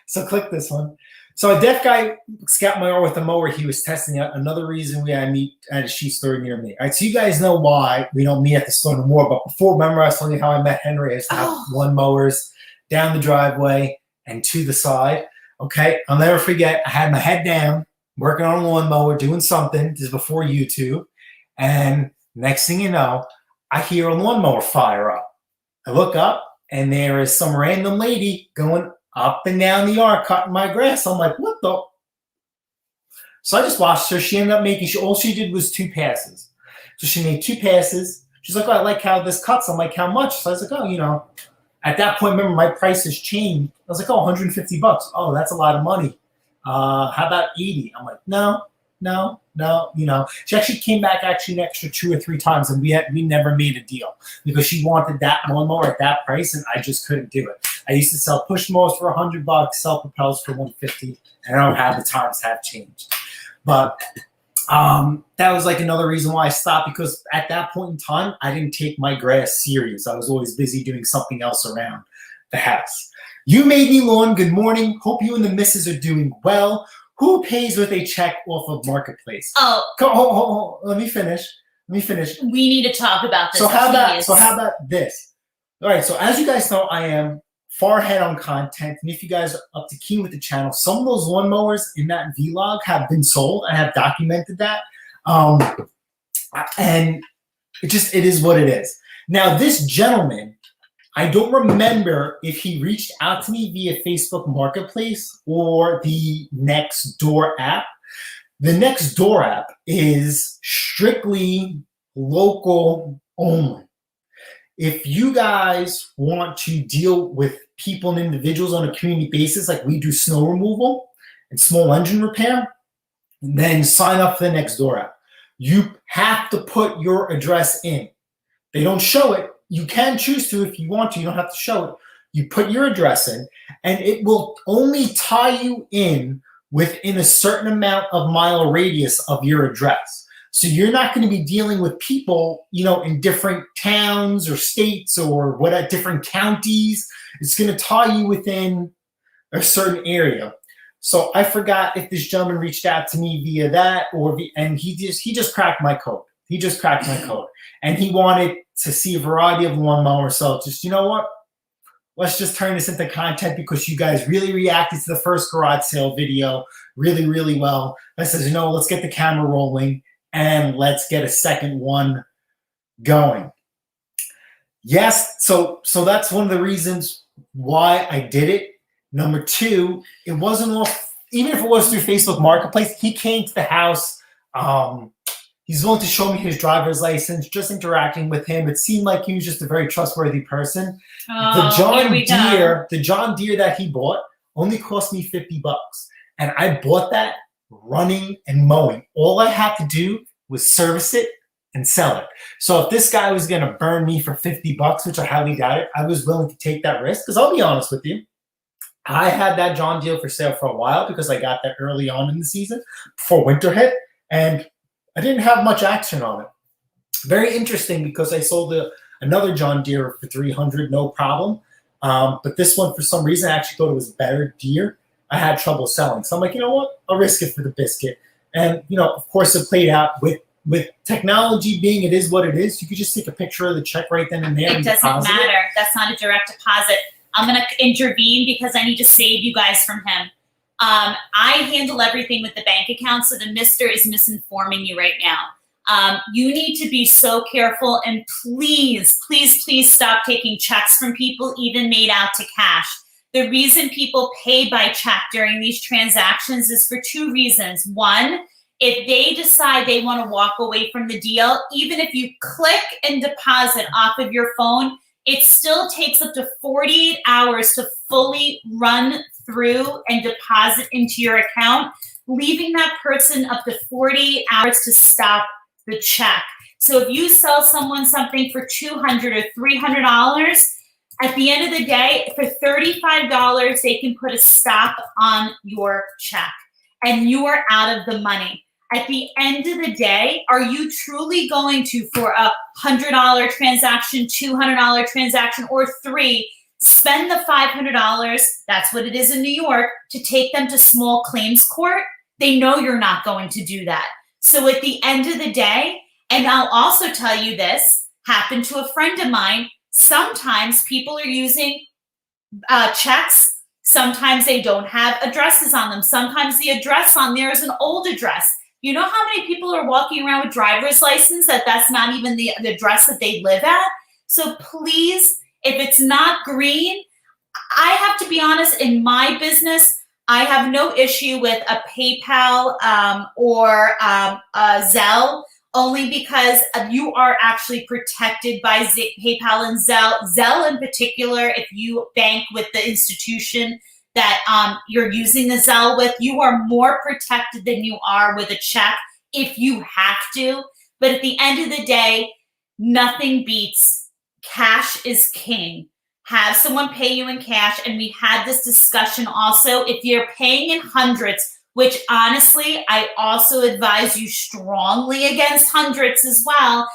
So click this one. So a deaf guy scout my yard with a mower. He was testing out. Another reason we had meet at a sheet store near me. All right, so you guys know why we don't meet at the store no more. But before, remember I was telling you how I met Henry? I used to have one mowers down the driveway and to the side. Okay, I'll never forget. I had my head down, working on a lawnmower, doing something. This is before YouTube. And next thing you know, I hear a lawnmower fire up. I look up, and there is some random lady going up and down the yard cutting my grass. I'm like, what the? So I just watched her. She ended up making, all she did was 2 passes. So she made 2 passes. She's like, oh, I like how this cuts. I'm like, how much? So I was like, oh, at that point, remember, my price has changed. I was like, oh, $150. Oh, that's a lot of money. How about 80? I'm like, no. She actually came back an extra 2 or 3 times, and we never made a deal because she wanted that lawnmower at that price, and I just couldn't do it. I used to sell push mowers for $100, sell propels for $150, and I don't have the times have changed. But that was like another reason why I stopped, because at that point in time, I didn't take my grass serious. I was always busy doing something else around the house. You made me lawn. Good morning. Hope you and the missus are doing well. Who pays with a check off of Marketplace? Oh, let me finish. We need to talk about this. So how about this? All right. So as you guys know, I am far ahead on content, and if you guys are up to keen with the channel, some of those lawnmowers in that vlog have been sold. I have documented that, and it is what it is. Now, this gentleman, I don't remember if he reached out to me via Facebook Marketplace or the Nextdoor app. The Nextdoor app is strictly local only. If you guys want to deal with people and individuals on a community basis, like we do snow removal and small engine repair, then sign up for the Nextdoor app. You have to put your address in. They don't show it. You can choose to if you want to. You don't have to show it. You put your address in, and it will only tie you in within a certain amount of mile radius of your address. So you're not going to be dealing with people, in different towns or states or different counties. It's going to tie you within a certain area. So I forgot if this gentleman reached out to me via that and he just cracked my code. He just cracked my code, and he wanted to see a variety of lawnmower. So just, you know what? Let's just turn this into content because you guys really reacted to the first garage sale video really, really well. I says, let's get the camera rolling and let's get a second one going. Yes, so that's one of the reasons why I did it. Number two, it wasn't all, even if it was through Facebook Marketplace, he came to the house. He's willing to show me his driver's license, just interacting with him. It seemed like he was just a very trustworthy person. The John Deere that he bought only cost me $50. And I bought that running and mowing. All I had to do was service it and sell it. So if this guy was going to burn me for $50, which I highly doubt it, I was willing to take that risk. Because I'll be honest with you, I had that John Deere for sale for a while because I got that early on in the season before winter hit. And I didn't have much action on it. Very interesting because I sold another John Deere for $300, no problem. But this one, for some reason, I actually thought it was a better Deere. I had trouble selling. So I'm like, you know what? I'll risk it for the biscuit. And, of course, it played out with technology being it is what it is. You could just take a picture of the check right then and there. It doesn't matter. That's not a direct deposit. I'm going to intervene because I need to save you guys from him. I handle everything with the bank account, so the mister is misinforming you right now. You need to be so careful, and please, please, please stop taking checks from people, even made out to cash. The reason people pay by check during these transactions is for two reasons. One, if they decide they want to walk away from the deal, even if you click and deposit off of your phone, it still takes up to 48 hours to fully run through and deposit into your account, leaving that person up to 48 hours to stop the check. So if you sell someone something for $200 or $300, at the end of the day, for $35, they can put a stop on your check and you are out of the money. At the end of the day, are you truly going to, for a $100 transaction, $200 transaction, or $300, spend the $500, that's what it is in New York, to take them to small claims court? They know you're not going to do that. So at the end of the day, and I'll also tell you this, happened to a friend of mine, sometimes people are using checks. Sometimes they don't have addresses on them. Sometimes the address on there is an old address. You know how many people are walking around with driver's license that's not even the address that they live at? So please, if it's not green, I have to be honest, in my business, I have no issue with a PayPal or a Zelle, only because you are actually protected by PayPal and Zelle. Zelle in particular, if you bank with the institution that you're using the Zelle with, you are more protected than you are with a check if you have to. But at the end of the day, nothing beats cash is king. Have someone pay you in cash. And we had this discussion also. If you're paying in hundreds, which honestly, I also advise you strongly against hundreds as well,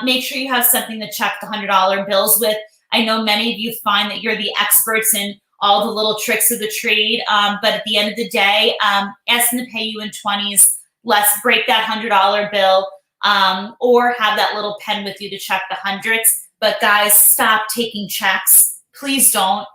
make sure you have something to check the $100 bills with. I know many of you find that you're the experts in all the little tricks of the trade. But at the end of the day, ask them to pay you in 20s. Let's break that $100 bill or have that little pen with you to check the hundreds. But guys, stop taking checks. Please don't.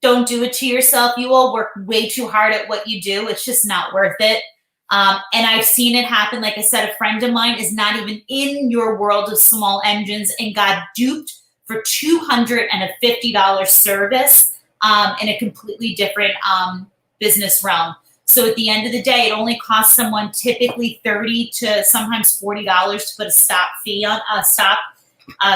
Don't do it to yourself. You all work way too hard at what you do. It's just not worth it. And I've seen it happen. Like I said, a friend of mine is not even in your world of small engines and got duped for $250 service in a completely different business realm. So at the end of the day, it only costs someone typically $30 to sometimes $40 to put a stop fee on a stop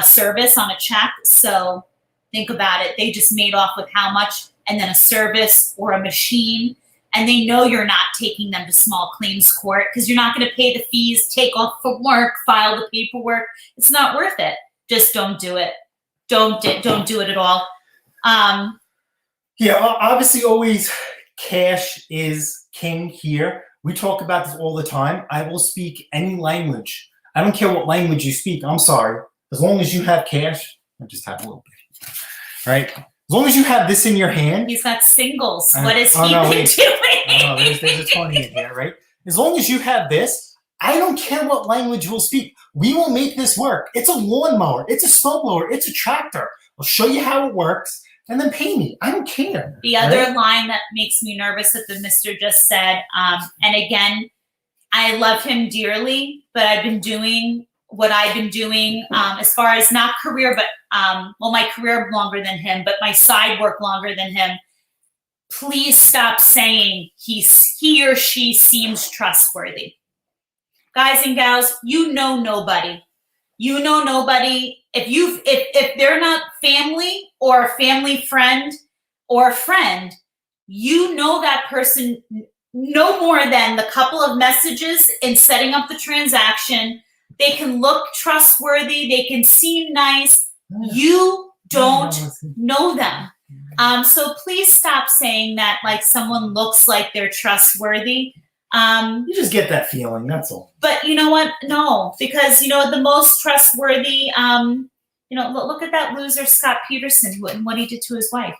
service on a check. So think about it. They just made off with how much, and then a service or a machine. And they know you're not taking them to small claims court because you're not going to pay the fees, take off from work, file the paperwork. It's not worth it. Just don't do it. Don't do it at all. Yeah, obviously always cash is king here. We talk about this all the time. I will speak any language. I don't care what language you speak. I'm sorry. As long as you have cash, I just have a little bit. Right? As long as you have this in your hand. He's got singles. What is he been doing? There's a 20 in here, right? As long as you have this, I don't care what language we'll speak. We will make this work. It's a lawnmower. It's a snowblower. It's a tractor. I'll show you how it works and then pay me. I don't care. The other line that makes me nervous that the mister just said, and again, I love him dearly, but I've been doing what I've been doing as far as not career, but my career longer than him, but my side work longer than him. Please stop saying he or she seems trustworthy. Guys and gals, you know nobody. You know nobody. If they're not family or a family friend or a friend, you know that person no more than the couple of messages in setting up the transaction. They can look trustworthy. They can seem nice. You don't know them. So please stop saying that like someone looks like they're trustworthy. You just get that feeling, that's all. But you know what? No, because the most trustworthy, look at that loser Scott Peterson and what he did to his wife.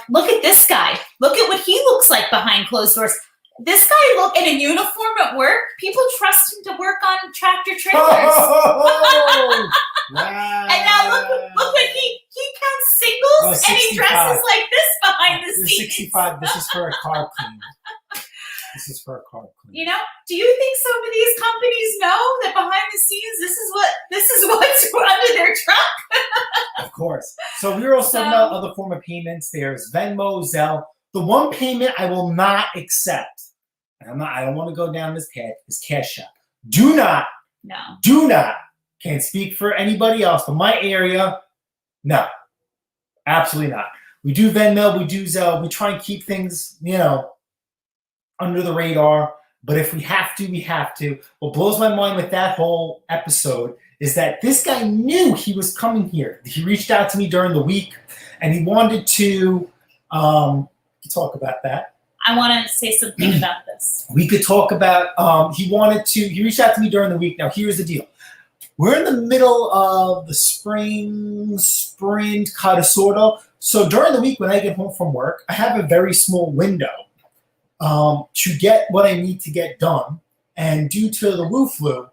Look at this guy. Look at what he looks like behind closed doors. This guy look in a uniform at work. People trust him to work on tractor trailers. Oh, wow. And now look what he counts singles and he dresses like this behind the scenes. 65. This is for a car clean. This is for a car clean. Do you think some of these companies know that behind the scenes this is what's under their truck? Of course. So we were also talking about other form of payments. There's Venmo, Zelle. The one payment I will not accept, and I don't want to go down this path, is Cash App. Do not, can't speak for anybody else, but my area, no, absolutely not. We do Venmo, we do Zelle, we try and keep things, under the radar, but if we have to, we have to. What blows my mind with that whole episode is that this guy knew he was coming here. He reached out to me during the week, and he wanted to talk about that. I want to say something about this. We could talk about, he reached out to me during the week. Now, here's the deal. We're in the middle of the spring, kind of, sort of. So during the week when I get home from work, I have a very small window to get what I need to get done. And due to the Wu flu,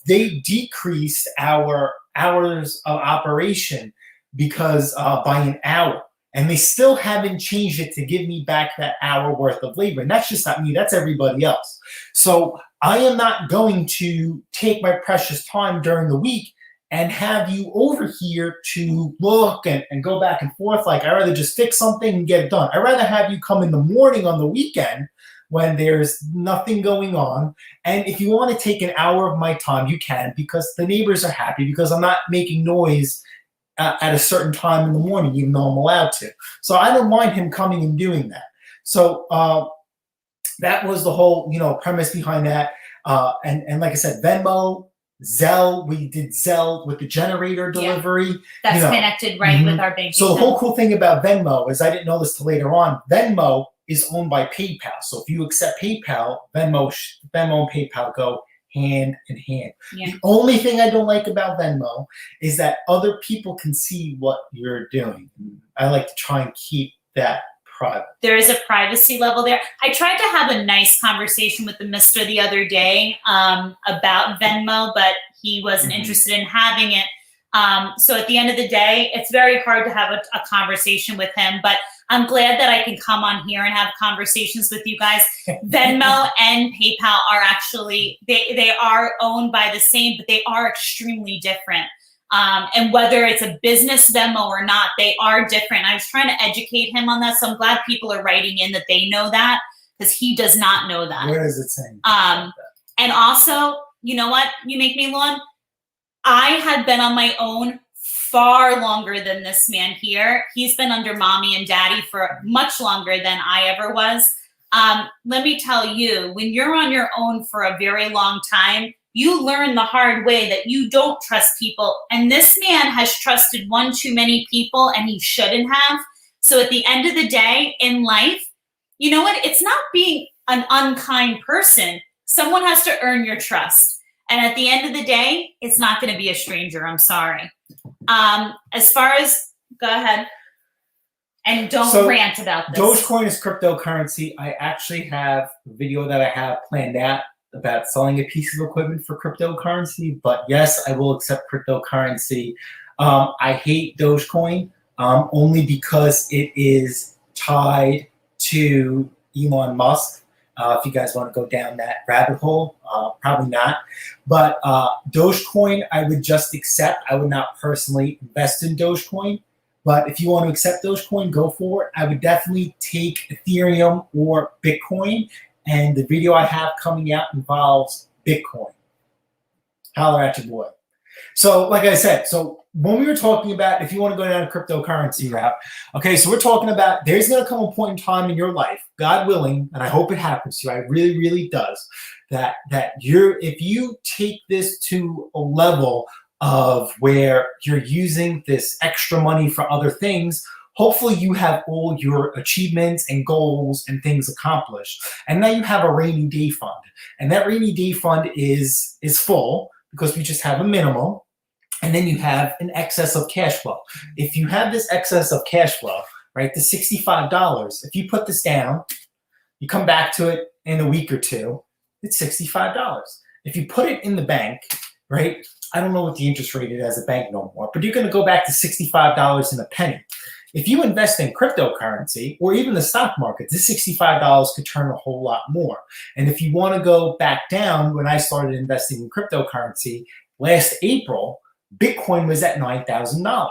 they decreased our hours of operation because by an hour. And they still haven't changed it to give me back that hour worth of labor. And that's just not me, that's everybody else. So I am not going to take my precious time during the week and have you over here to look and go back and forth. Like, I'd rather just fix something and get it done. I'd rather have you come in the morning on the weekend when there's nothing going on. And if you want to take an hour of my time, you can, because the neighbors are happy, because I'm not making noise at a certain time in the morning, even though I'm allowed to. So I don't mind him coming and doing that. So that was the whole, premise behind that. And like I said, Venmo, Zelle, we did Zelle with the generator delivery. Yeah. That's connected right with our bank. So the whole cool thing about Venmo is, I didn't know this till later on, Venmo is owned by PayPal. So if you accept PayPal, Venmo and PayPal go hand in hand. Yeah. The only thing I don't like about Venmo is that other people can see what you're doing. I like to try and keep that private. There is a privacy level there. I tried to have a nice conversation with the mister the other day about Venmo, but he wasn't interested in having it. So at the end of the day, it's very hard to have a conversation with him, but I'm glad that I can come on here and have conversations with you guys. Venmo and PayPal are actually, they are owned by the same, but they are extremely different. And whether it's a business Venmo or not, they are different. I was trying to educate him on that, so I'm glad people are writing in that they know that, because he does not know that. Where is it saying? And also, you know what? You make me laugh. I had been on my own far longer than this man here. He's been under mommy and daddy for much longer than I ever was. Let me tell you, when you're on your own for a very long time, you learn the hard way that you don't trust people. And this man has trusted one too many people, and he shouldn't have. So at the end of the day in life, you know what? It's not being an unkind person. Someone has to earn your trust. And at the end of the day, it's not going to be a stranger. I'm sorry. As far as, go ahead. And don't rant about this. Dogecoin is cryptocurrency. I actually have a video that I have planned out about selling a piece of equipment for cryptocurrency. But yes, I will accept cryptocurrency. I hate Dogecoin only because it is tied to Elon Musk. If you guys want to go down that rabbit hole, probably not. But Dogecoin, I would just accept. I would not personally invest in Dogecoin. But if you want to accept Dogecoin, go for it. I would definitely take Ethereum or Bitcoin. And the video I have coming out involves Bitcoin. Holler at your boy. So like I said, so when we were talking about if you want to go down a cryptocurrency route, okay, so we're talking about there's going to come a point in time in your life, God willing, and I hope it happens to you, it really, really does, that if you take this to a level of where you're using this extra money for other things, hopefully you have all your achievements and goals and things accomplished. And now you have a rainy day fund. And that rainy day fund is full because we just have a minimum. And then you have an excess of cash flow. If you have this excess of cash flow, right, the $65, if you put this down, you come back to it in a week or two, it's $65. If you put it in the bank, right, I don't know what the interest rate is as a bank no more, but you're going to go back to $65 and a penny. If you invest in cryptocurrency or even the stock market, this $65 could turn a whole lot more. And if you want to go back down, when I started investing in cryptocurrency last April, Bitcoin was at $9,000.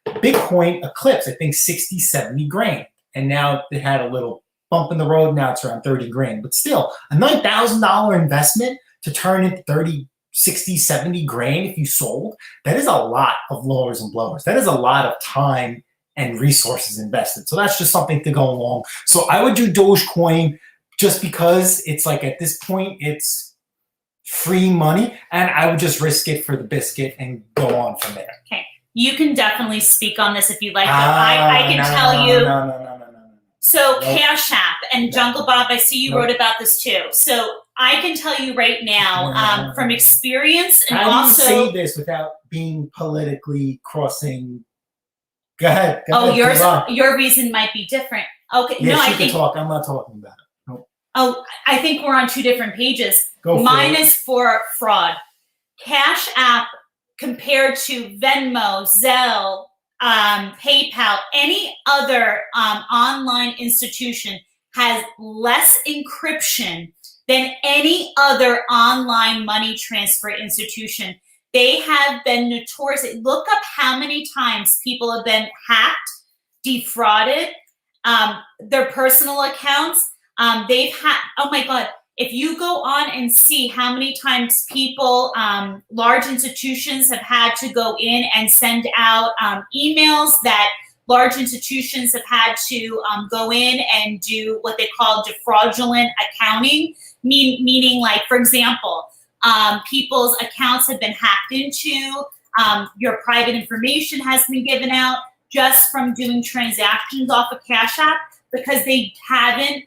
Bitcoin eclipsed, I think, 60, 70 grand. And now it had a little bump in the road. Now it's around 30 grand. But still, a $9,000 investment to turn into 30, 60, 70 grand if you sold, that is a lot of lowers and blowers. That is a lot of time and resources invested. So that's just something to go along. So I would do Dogecoin just because it's like at this point, it's free money, and I would just risk it for the biscuit and go on from there. Okay. You can definitely speak on this if you'd like. I can tell you. No. So Cash App and Jungle Bob, I see you wrote about this too. So I can tell you right now from experience and How also. do you say this without being politically crossing? Go ahead. Your reason might be different. Okay. Yes, no, I think. Talk. I'm not talking about it. Nope. Oh, I think we're on two different pages. Mine is for fraud. Cash App compared to Venmo, Zelle, PayPal, any other online institution has less encryption than any other online money transfer institution. They have been notorious. Look up how many times people have been hacked, defrauded, their personal accounts. They've had, oh my God, if you go on and see how many times people, large institutions have had to go in and send out emails that large institutions have had to go in and do what they call fraudulent accounting, meaning like, for example, people's accounts have been hacked into, your private information has been given out just from doing transactions off of Cash App because they haven't,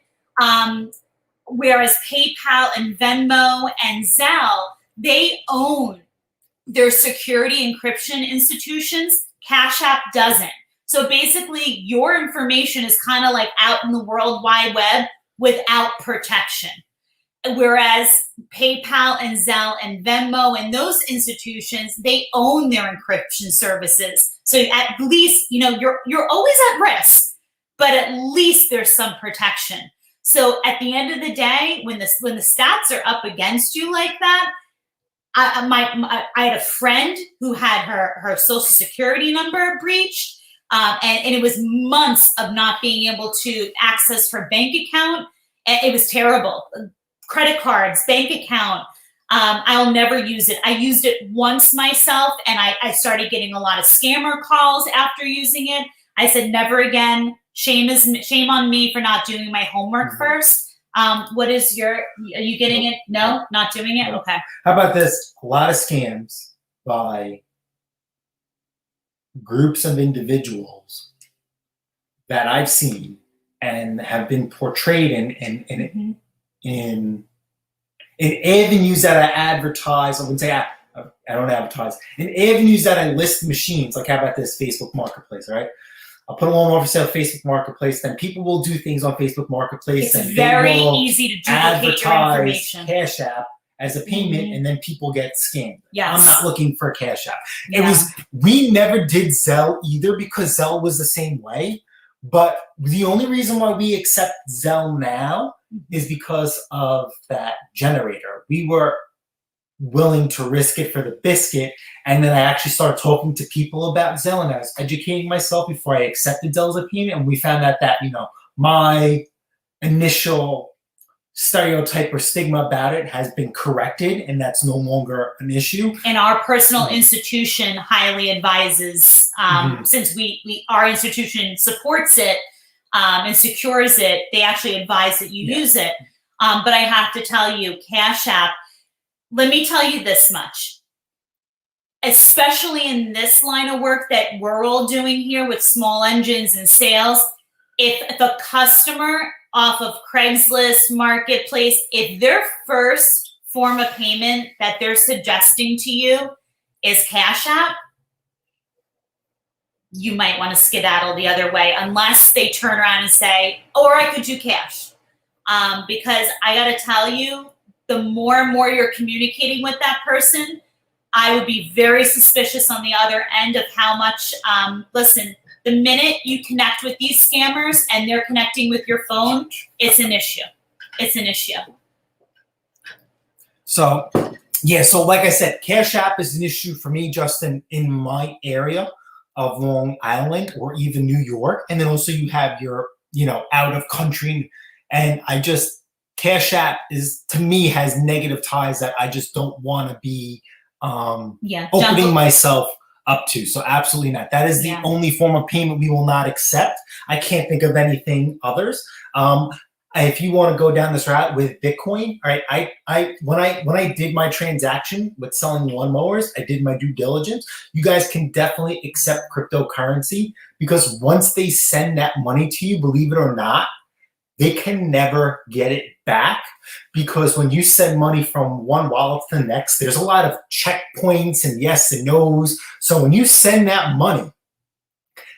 whereas PayPal and Venmo and Zelle, they own their security encryption institutions. Cash App doesn't. So basically, your information is kind of like out in the World Wide Web without protection. Whereas PayPal and Zelle and Venmo and those institutions, they own their encryption services. So at least, you're always at risk, but at least there's some protection. So at the end of the day, when the stats are up against you like that, I had a friend who had her social security number breached, and it was months of not being able to access her bank account. And it was terrible. Credit cards, bank account. I'll never use it. I used it once myself, and I started getting a lot of scammer calls after using it. I said, never again. Shame on me for not doing my homework first. What is are you getting it? No, not doing it? Okay. How about this? A lot of scams by groups of individuals that I've seen, and have been portrayed in avenues that I advertise. I wouldn't say I don't advertise. In avenues that I list machines, like how about this Facebook Marketplace, right? I'll put a lawnmower for sale Facebook Marketplace, then people will do things on Facebook Marketplace. It's and very they will easy to duplicate your advertise information. Cash App as a payment, and then people get scammed. Yes. I'm not looking for a Cash App. We never did Zelle either because Zelle was the same way. But the only reason why we accept Zelle now is because of that generator. We were willing to risk it for the biscuit, and then I actually started talking to people about Zelle, and I was educating myself before I accepted Zelle as a payment, and we found out that my initial stereotype or stigma about it has been corrected, and that's no longer an issue. And our personal institution highly advises, since our institution supports it and secures it, they actually advise that you use it. But I have to tell you, Cash App, let me tell you this much, especially in this line of work that we're all doing here with small engines and sales, if a customer off of Craigslist, Marketplace, if their first form of payment that they're suggesting to you is Cash App, you might want to skedaddle the other way unless they turn around and say, or I could do cash. Because I got to tell you, the more and more you're communicating with that person, I would be very suspicious on the other end of how much, listen, the minute you connect with these scammers and they're connecting with your phone, it's an issue. It's an issue. So, yeah, so like I said, Cash App is an issue for me just in my area of Long Island or even New York. And then also you have your, out of country. And Cash App to me has negative ties that I just don't want to be opening myself up to. So absolutely not. That is the only form of payment we will not accept. I can't think of anything others. If you want to go down this route with Bitcoin, all right, when I did my transaction with selling lawnmowers, I did my due diligence. You guys can definitely accept cryptocurrency because once they send that money to you, believe it or not, they can never get it back because when you send money from one wallet to the next, there's a lot of checkpoints and yes and no's. So when you send that money,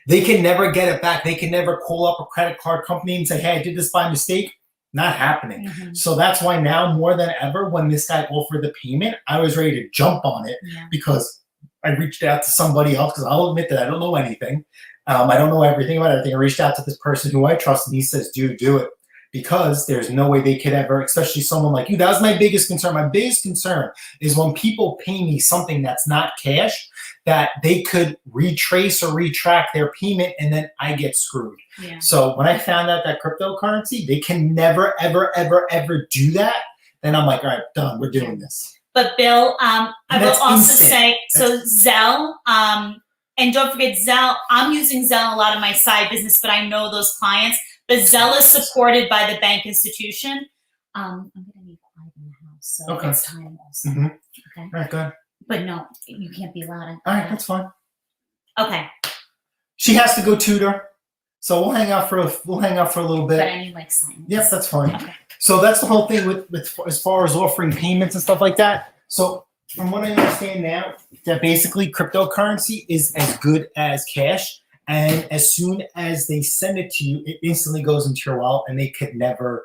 they can never get it back. They can never call up a credit card company and say, hey, I did this by mistake. Not happening. So that's why now more than ever, when this guy offered the payment, I was ready to jump on it because I reached out to somebody else because I'll admit that I don't know anything. I don't know everything about everything. I reached out to this person who I trust, and he says, dude, do it. Because there's no way they could ever, especially someone like you. That was my biggest concern. My biggest concern is when people pay me something that's not cash, that they could retrace or retrack their payment, and then I get screwed. So when I found out that cryptocurrency, they can never, ever, ever, ever do that, then I'm like, all right, done. We're doing this. But Bill, I will also say, so Zelle, and don't forget Zelle, I'm using Zelle in a lot of my side business, but I know those clients. But Zelle is supported by the bank institution. I'm going to need quiet in the house, so it's time also. Okay. All right, go ahead. But no, you can't be loud. All right, that's fine. Okay. She has to go tutor, so we'll hang out for a little bit. But I need silence. Yep, that's fine. Okay. So that's the whole thing with as far as offering payments and stuff like that. So from what I understand now, that basically cryptocurrency is as good as cash. And as soon as they send it to you, it instantly goes into your wallet and they could never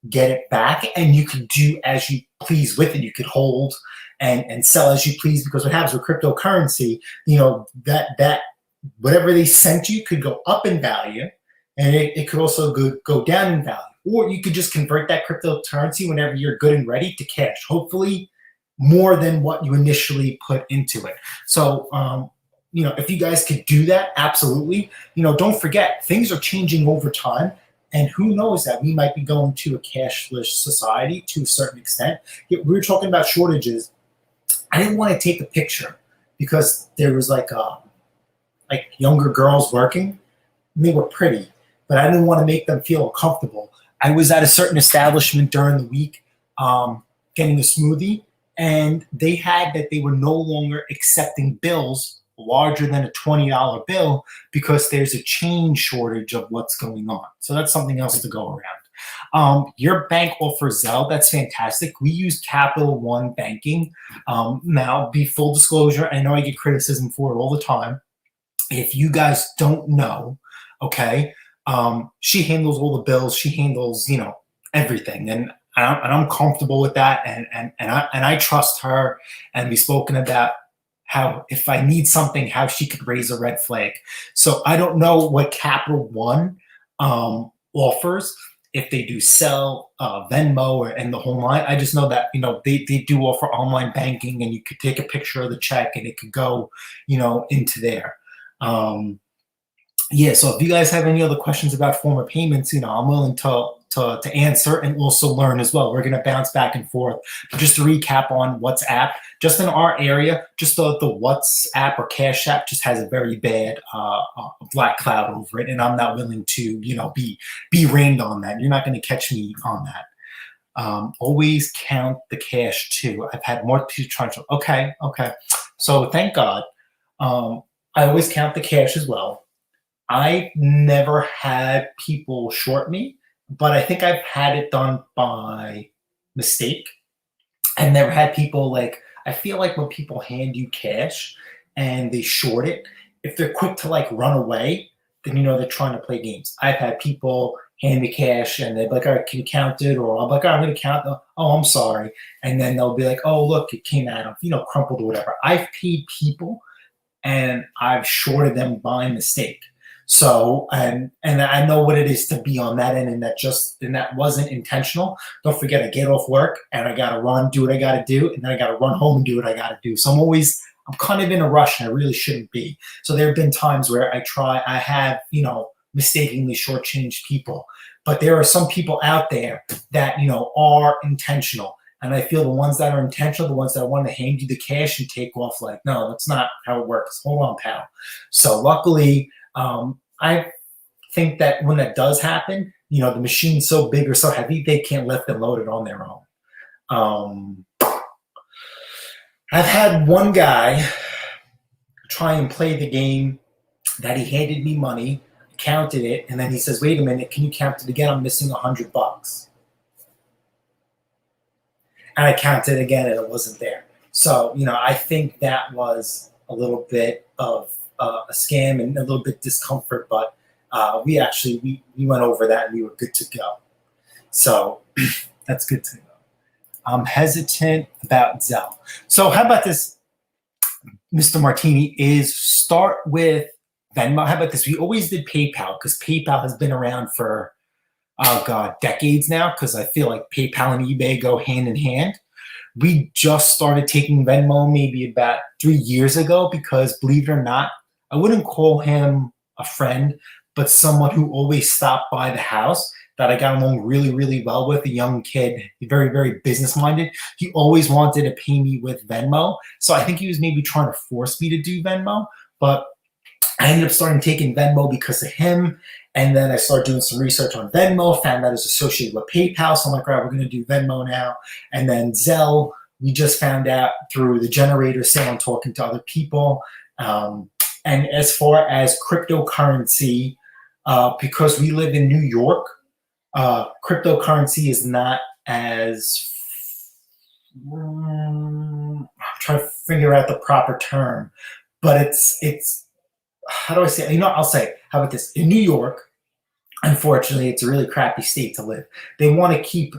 get it back. And you can do as you please with it. You could hold and sell as you please, because what happens with cryptocurrency, that whatever they sent you could go up in value, and it could also go down in value. Or you could just convert that cryptocurrency whenever you're good and ready to cash, hopefully more than what you initially put into it. So, if you guys could do that, absolutely. Don't forget, things are changing over time. And who knows that we might be going to a cashless society to a certain extent. We were talking about shortages. I didn't want to take a picture because there was like younger girls working. And they were pretty, but I didn't want to make them feel uncomfortable. I was at a certain establishment during the week getting a smoothie, and they had that they were no longer accepting bills larger than a $20 bill because there's a change shortage of what's going on. So that's something else to go around. Your bank offers Zelle. That's fantastic. We use Capital One Banking. Now, be full disclosure, I know I get criticism for it all the time. If you guys don't know, okay, she handles all the bills. She handles, everything. And I'm comfortable with that. And I trust her. And we've spoken about how if I need something, how she could raise a red flag. So I don't know what Capital One offers, if they do sell Venmo and the whole line. I just know that, they do offer online banking, and you could take a picture of the check and it could go, into there. Yeah, so if you guys have any other questions about form of payments, I'm willing to answer and also learn as well. We're going to bounce back and forth. But just to recap on WhatsApp, just in our area, just the WhatsApp or Cash App just has a very bad black cloud over it, and I'm not willing to, be rained on that. You're not going to catch me on that. Always count the cash too. I've had more people trying to. Okay. So thank God. I always count the cash as well. I never had people short me, but I think I've had it done by mistake. I've never had people I feel like when people hand you cash and they short it, if they're quick to run away, then they're trying to play games. I've had people hand me cash and they're like, all right, can you count it? Or I'm like, I'm going to count it. Oh, I'm sorry. And then they'll be like, oh, look, it came out of, crumpled or whatever. I've paid people and I've shorted them by mistake. So, and I know what it is to be on that end, and that wasn't intentional. Don't forget, I get off work and I got to run, do what I got to do, and then I got to run home and do what I got to do. So I'm kind of in a rush, and I really shouldn't be. So there have been times where I have, mistakenly shortchanged people, but there are some people out there that, are intentional. And I feel the ones that are intentional, the ones that want to hand you the cash and take off, no, that's not how it works. Hold on, pal. So luckily, I think that when that does happen, the machine's so big or so heavy, they can't lift and load it on their own. I've had one guy try and play the game that he handed me money, counted it, and then he says, wait a minute, can you count it again? I'm missing $100. And I counted it again and it wasn't there. So, I think that was a little bit of a scam and a little bit discomfort, but we went over that and we were good to go. So that's good to know. I'm hesitant about Zelle. So how about this, Mr. Martini, is start with Venmo. How about this? We always did PayPal because PayPal has been around for, decades now, because I feel like PayPal and eBay go hand in hand. We just started taking Venmo maybe about 3 years ago because, believe it or not, I wouldn't call him a friend, but someone who always stopped by the house that I got along really, really well with, a young kid, very, very business-minded. He always wanted to pay me with Venmo. So I think he was maybe trying to force me to do Venmo, but I ended up starting taking Venmo because of him. And then I started doing some research on Venmo, found that it's associated with PayPal. So I'm like, all right, we're going to do Venmo now. And then Zelle, we just found out through the generator sale and talking to other people. And as far as cryptocurrency, because we live in New York, cryptocurrency is not as, I'm trying to figure out the proper term, but it's, how do I say it? I'll say, how about this? In New York, unfortunately, it's a really crappy state to live. They want to keep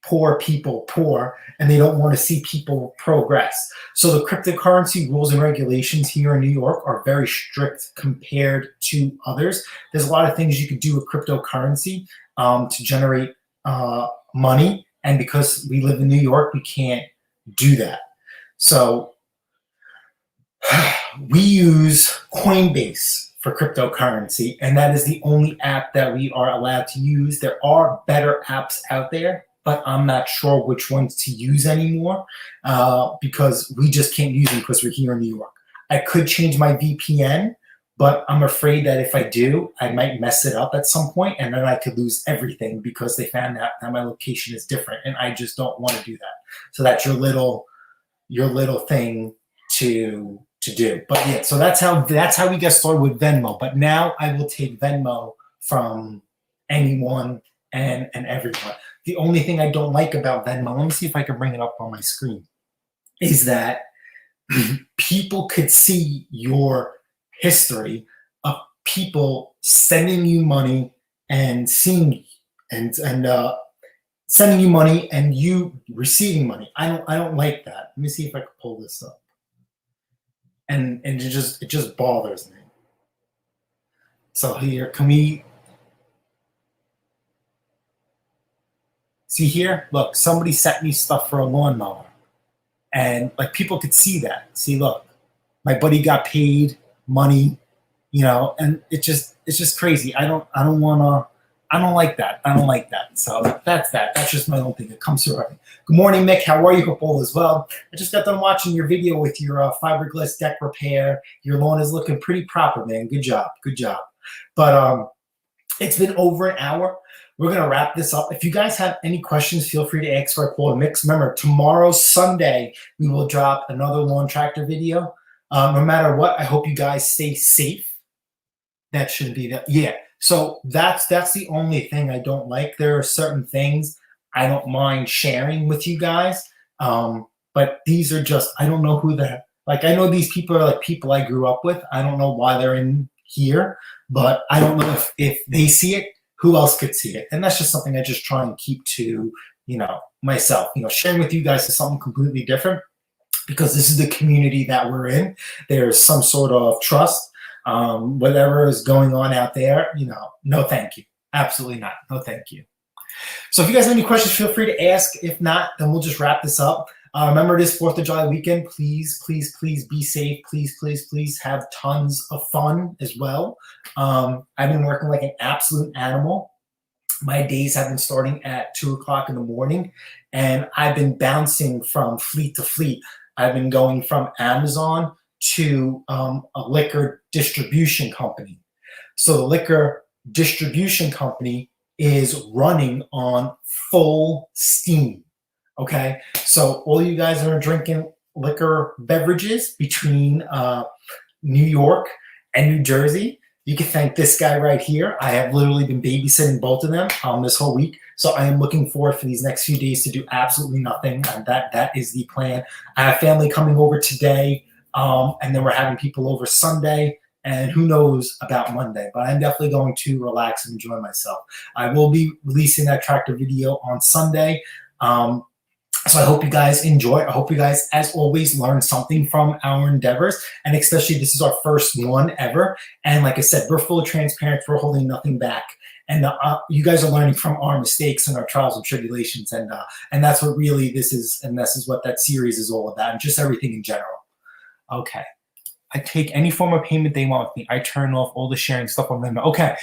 poor people poor, and they don't want to see people progress. So the cryptocurrency rules and regulations here in New York are very strict compared to others. There's a lot of things you could do with cryptocurrency to generate money, and because we live in New York, we can't do that. So we use Coinbase for cryptocurrency, and that is the only app that we are allowed to use. There are better apps out there, but I'm not sure which ones to use anymore because we just can't use them because we're here in New York. I could change my VPN, but I'm afraid that if I do, I might mess it up at some point, and then I could lose everything because they found out that my location is different, and I just don't want to do that. So that's your little thing to to do. But yeah, so that's how we get started with Venmo. But now I will take Venmo from anyone and everyone. The only thing I don't like about Venmo, let me see if I can bring it up on my screen, is that people could see your history of people sending you money and seeing and sending you money and you receiving money. I don't like that. Let me see if I can pull this up. And it just bothers me. So here, can we see here? Look, somebody sent me stuff for a lawnmower. And like people could see that. See, look, my buddy got paid money, you know, and it's just crazy. I don't like that. I don't like that. So that's that. That's just my own thing. It comes through. Good morning, Mick. How are you? Hope all is well. I just got done watching your video with your fiberglass deck repair. Your lawn is looking pretty proper, man. Good job. Good job. But it's been over an hour. We're going to wrap this up. If you guys have any questions, feel free to ask for a call to Mix. Remember, tomorrow, Sunday, we will drop another lawn tractor video. No matter what, I hope you guys stay safe. That shouldn't be that. Yeah. So that's the only thing I don't like. There are certain things I don't mind sharing with you guys. But these are just, I don't know who like I know these people are like people I grew up with. I don't know why they're in here, but I don't know if they see it, who else could see it? And that's just something I just try and keep to, you know, myself. You know, sharing with you guys is something completely different because this is the community that we're in. There's some sort of trust. Whatever is going on out there, you know, no thank you. Absolutely not. No thank you. So if you guys have any questions, feel free to ask. If not, then we'll just wrap this up. Remember this 4th of July weekend. Please, please, please be safe. Please, please, please have tons of fun as well. I've been working like an absolute animal. My days have been starting at 2 o'clock in the morning, and I've been bouncing from fleet to fleet. I've been going from Amazon to a liquor distribution company. So the liquor distribution company is running on full steam. Okay, so all you guys that are drinking liquor beverages between New York and New Jersey, you can thank this guy right here. I have literally been babysitting both of them this whole week. So I am looking forward for these next few days to do absolutely nothing. And that is the plan. I have family coming over today, and then we're having people over Sunday. And who knows about Monday, but I'm definitely going to relax and enjoy myself. I will be releasing that tractor video on Sunday. So I hope you guys enjoy. I hope you guys, as always, learn something from our endeavors. And especially this is our first one ever. And like I said, we're full of transparency. We're holding nothing back. And you guys are learning from our mistakes and our trials and tribulations. And that's what really this is. And this is what that series is all about. And just everything in general. Okay. I take any form of payment they want with me. I turn off all the sharing stuff on them. Okay.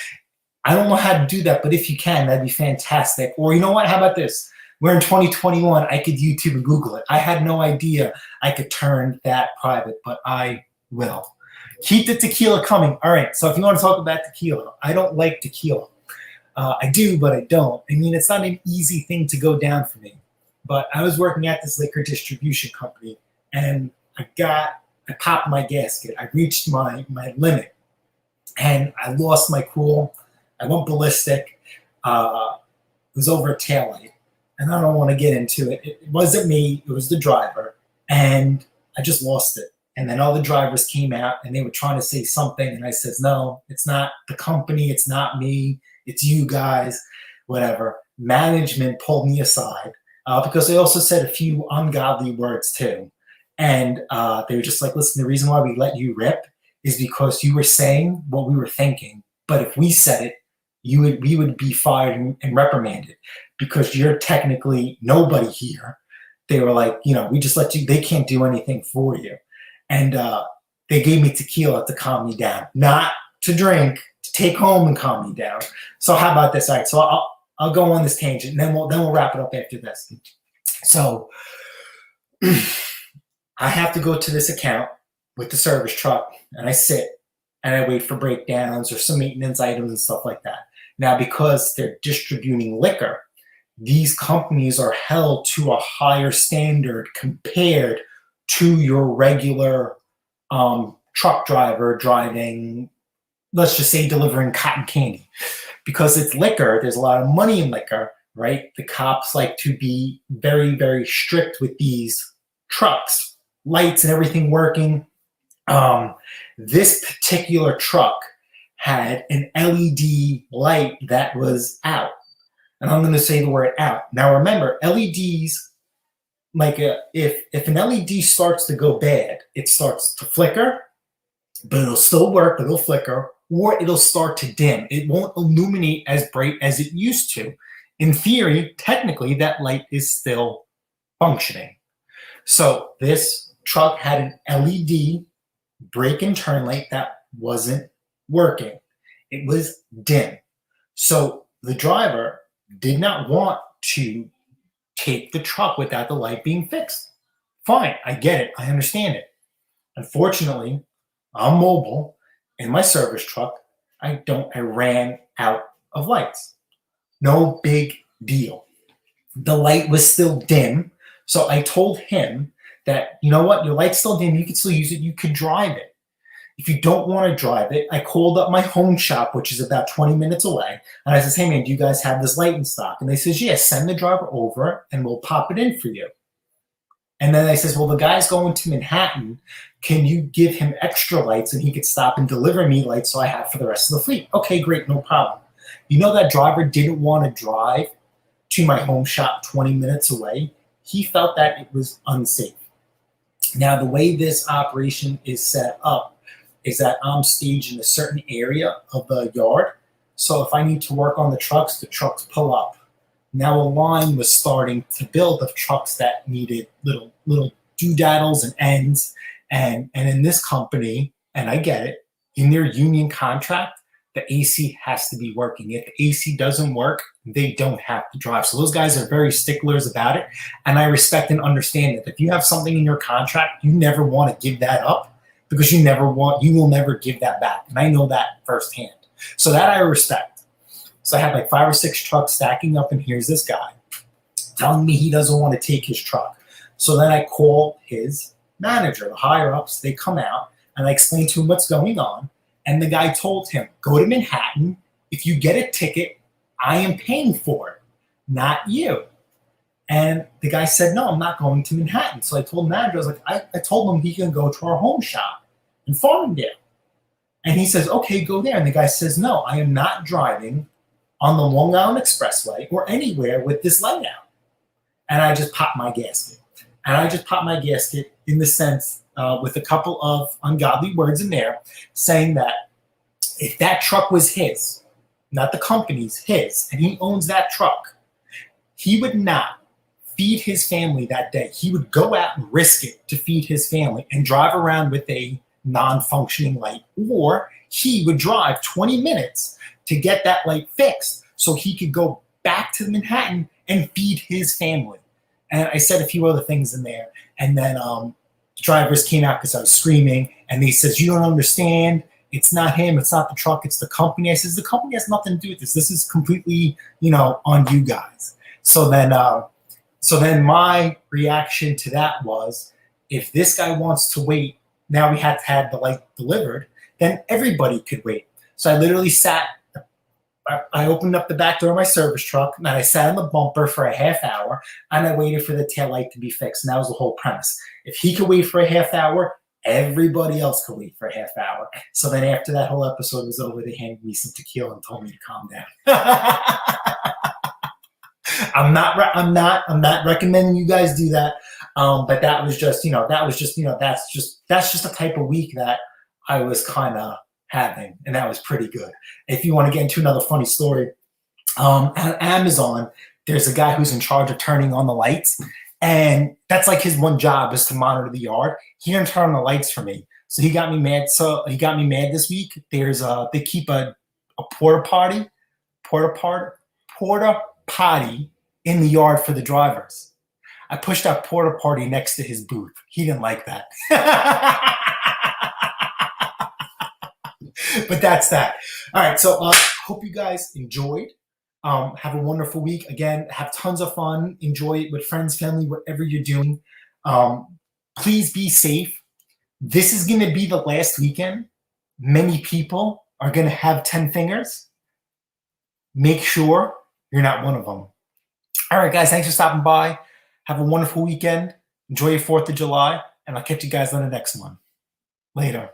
I don't know how to do that, but if you can, that'd be fantastic. Or you know what? How about this? We're in 2021. I could YouTube and Google it. I had no idea I could turn that private, but I will. Keep the tequila coming. All right. So if you want to talk about tequila, I don't like tequila. I do, but I don't. I mean, it's not an easy thing to go down for me. But I was working at this liquor distribution company, and I popped my gasket. I reached my limit, and I lost my cool. I went ballistic. It was over a taillight. And I don't want to get into it. It wasn't me. It was the driver. And I just lost it. And then all the drivers came out, and they were trying to say something. And I says, no, it's not the company. It's not me. It's you guys, whatever. Management pulled me aside because they also said a few ungodly words too. And they were just like, listen, the reason why we let you rip is because you were saying what we were thinking. But if we said it, we would be fired and reprimanded because you're technically nobody here. They were like, you know, we just let you, they can't do anything for you. And they gave me tequila to calm me down, not to drink, to take home and calm me down. So how about this? All right, so I'll go on this tangent, and then we'll wrap it up after this. So I have to go to this account with the service truck, and I sit and I wait for breakdowns or some maintenance items and stuff like that. Now, because they're distributing liquor, these companies are held to a higher standard compared to your regular truck driver driving, let's just say delivering cotton candy. Because it's liquor, there's a lot of money in liquor, right? The cops like to be very, very strict with these trucks, lights and everything working. This particular truck had an LED light that was out. And I'm going to say the word out. Now remember, LEDs, like if an LED starts to go bad, it starts to flicker, but it'll still work, but it'll flicker, or it'll start to dim. It won't illuminate as bright as it used to. In theory, technically, that light is still functioning. So this truck had an LED brake and turn light that wasn't working. It was dim. So the driver did not want to take the truck without the light being fixed. Fine, I get it. I understand it. Unfortunately, I'm mobile. In my service truck, I ran out of lights. No big deal. The light was still dim. So I told him that, you know what, your light's still dim. You can still use it. You can drive it. If you don't want to drive it, I called up my home shop, which is about 20 minutes away. And I says, hey, man, do you guys have this light in stock? And they says, yeah, send the driver over and we'll pop it in for you. And then I says, well, the guy's going to Manhattan. Can you give him extra lights and he could stop and deliver me lights so I have for the rest of the fleet? Okay, great, no problem. You know that driver didn't want to drive to my home shop 20 minutes away. He felt that it was unsafe. Now, the way this operation is set up is that I'm staged in a certain area of the yard. So if I need to work on the trucks pull up. Now a line was starting to build of trucks that needed little doodaddles and ends. And in this company, and I get it, in their union contract, the AC has to be working. If the AC doesn't work, they don't have to drive. So those guys are very sticklers about it. And I respect and understand that if you have something in your contract, you never want to give that up because you will never give that back. And I know that firsthand. So that I respect. So I had like 5 or 6 trucks stacking up, and here's this guy telling me he doesn't want to take his truck. So then I call his manager, the higher ups, they come out, and I explain to him what's going on. And the guy told him, go to Manhattan. If you get a ticket, I am paying for it, not you. And the guy said, no, I'm not going to Manhattan. So I told the manager, I was like, I told him he can go to our home shop in Farmingdale. And he says, okay, go there. And the guy says, no, I am not driving on the Long Island Expressway or anywhere with this light out. And I just popped my gasket. And I just popped my gasket in the sense with a couple of ungodly words in there saying that if that truck was his, not the company's, his, and he owns that truck, he would not feed his family that day. He would go out and risk it to feed his family and drive around with a non-functioning light, or he would drive 20 minutes to get that light fixed so he could go back to Manhattan and feed his family. And I said a few other things in there. And then drivers came out because I was screaming, and they says, you don't understand. It's not him. It's not the truck. It's the company. I says, the company has nothing to do with this. This is completely, on you guys. So then my reaction to that was, if this guy wants to wait, now we had to have the light delivered, then everybody could wait. So I literally I opened up the back door of my service truck, and I sat on the bumper for a half hour, and I waited for the taillight to be fixed. And that was the whole premise. If he could wait for a half hour, everybody else could wait for a half hour. So then after that whole episode was over, they handed me some tequila and told me to calm down. I'm not recommending you guys do that. But that was just, that's just the type of week that I was kind of having, and that was pretty good. If you want to get into another funny story, at Amazon, there's a guy who's in charge of turning on the lights, and that's like his one job is to monitor the yard. He didn't turn on the lights for me, so he got me mad. So he got me mad this week. They keep a porta potty in the yard for the drivers. I pushed that porta potty next to his booth. He didn't like that. But that's that. All right, so hope you guys enjoyed. Have a wonderful week. Again, have tons of fun. Enjoy it with friends, family, whatever you're doing. Please be safe. this is going to be the last weekend. Many people are going to have 10 fingers. Make sure you're not one of them. All right, guys, thanks for stopping by. Have a wonderful weekend. Enjoy your 4th of July, and I'll catch you guys on the next one. Later.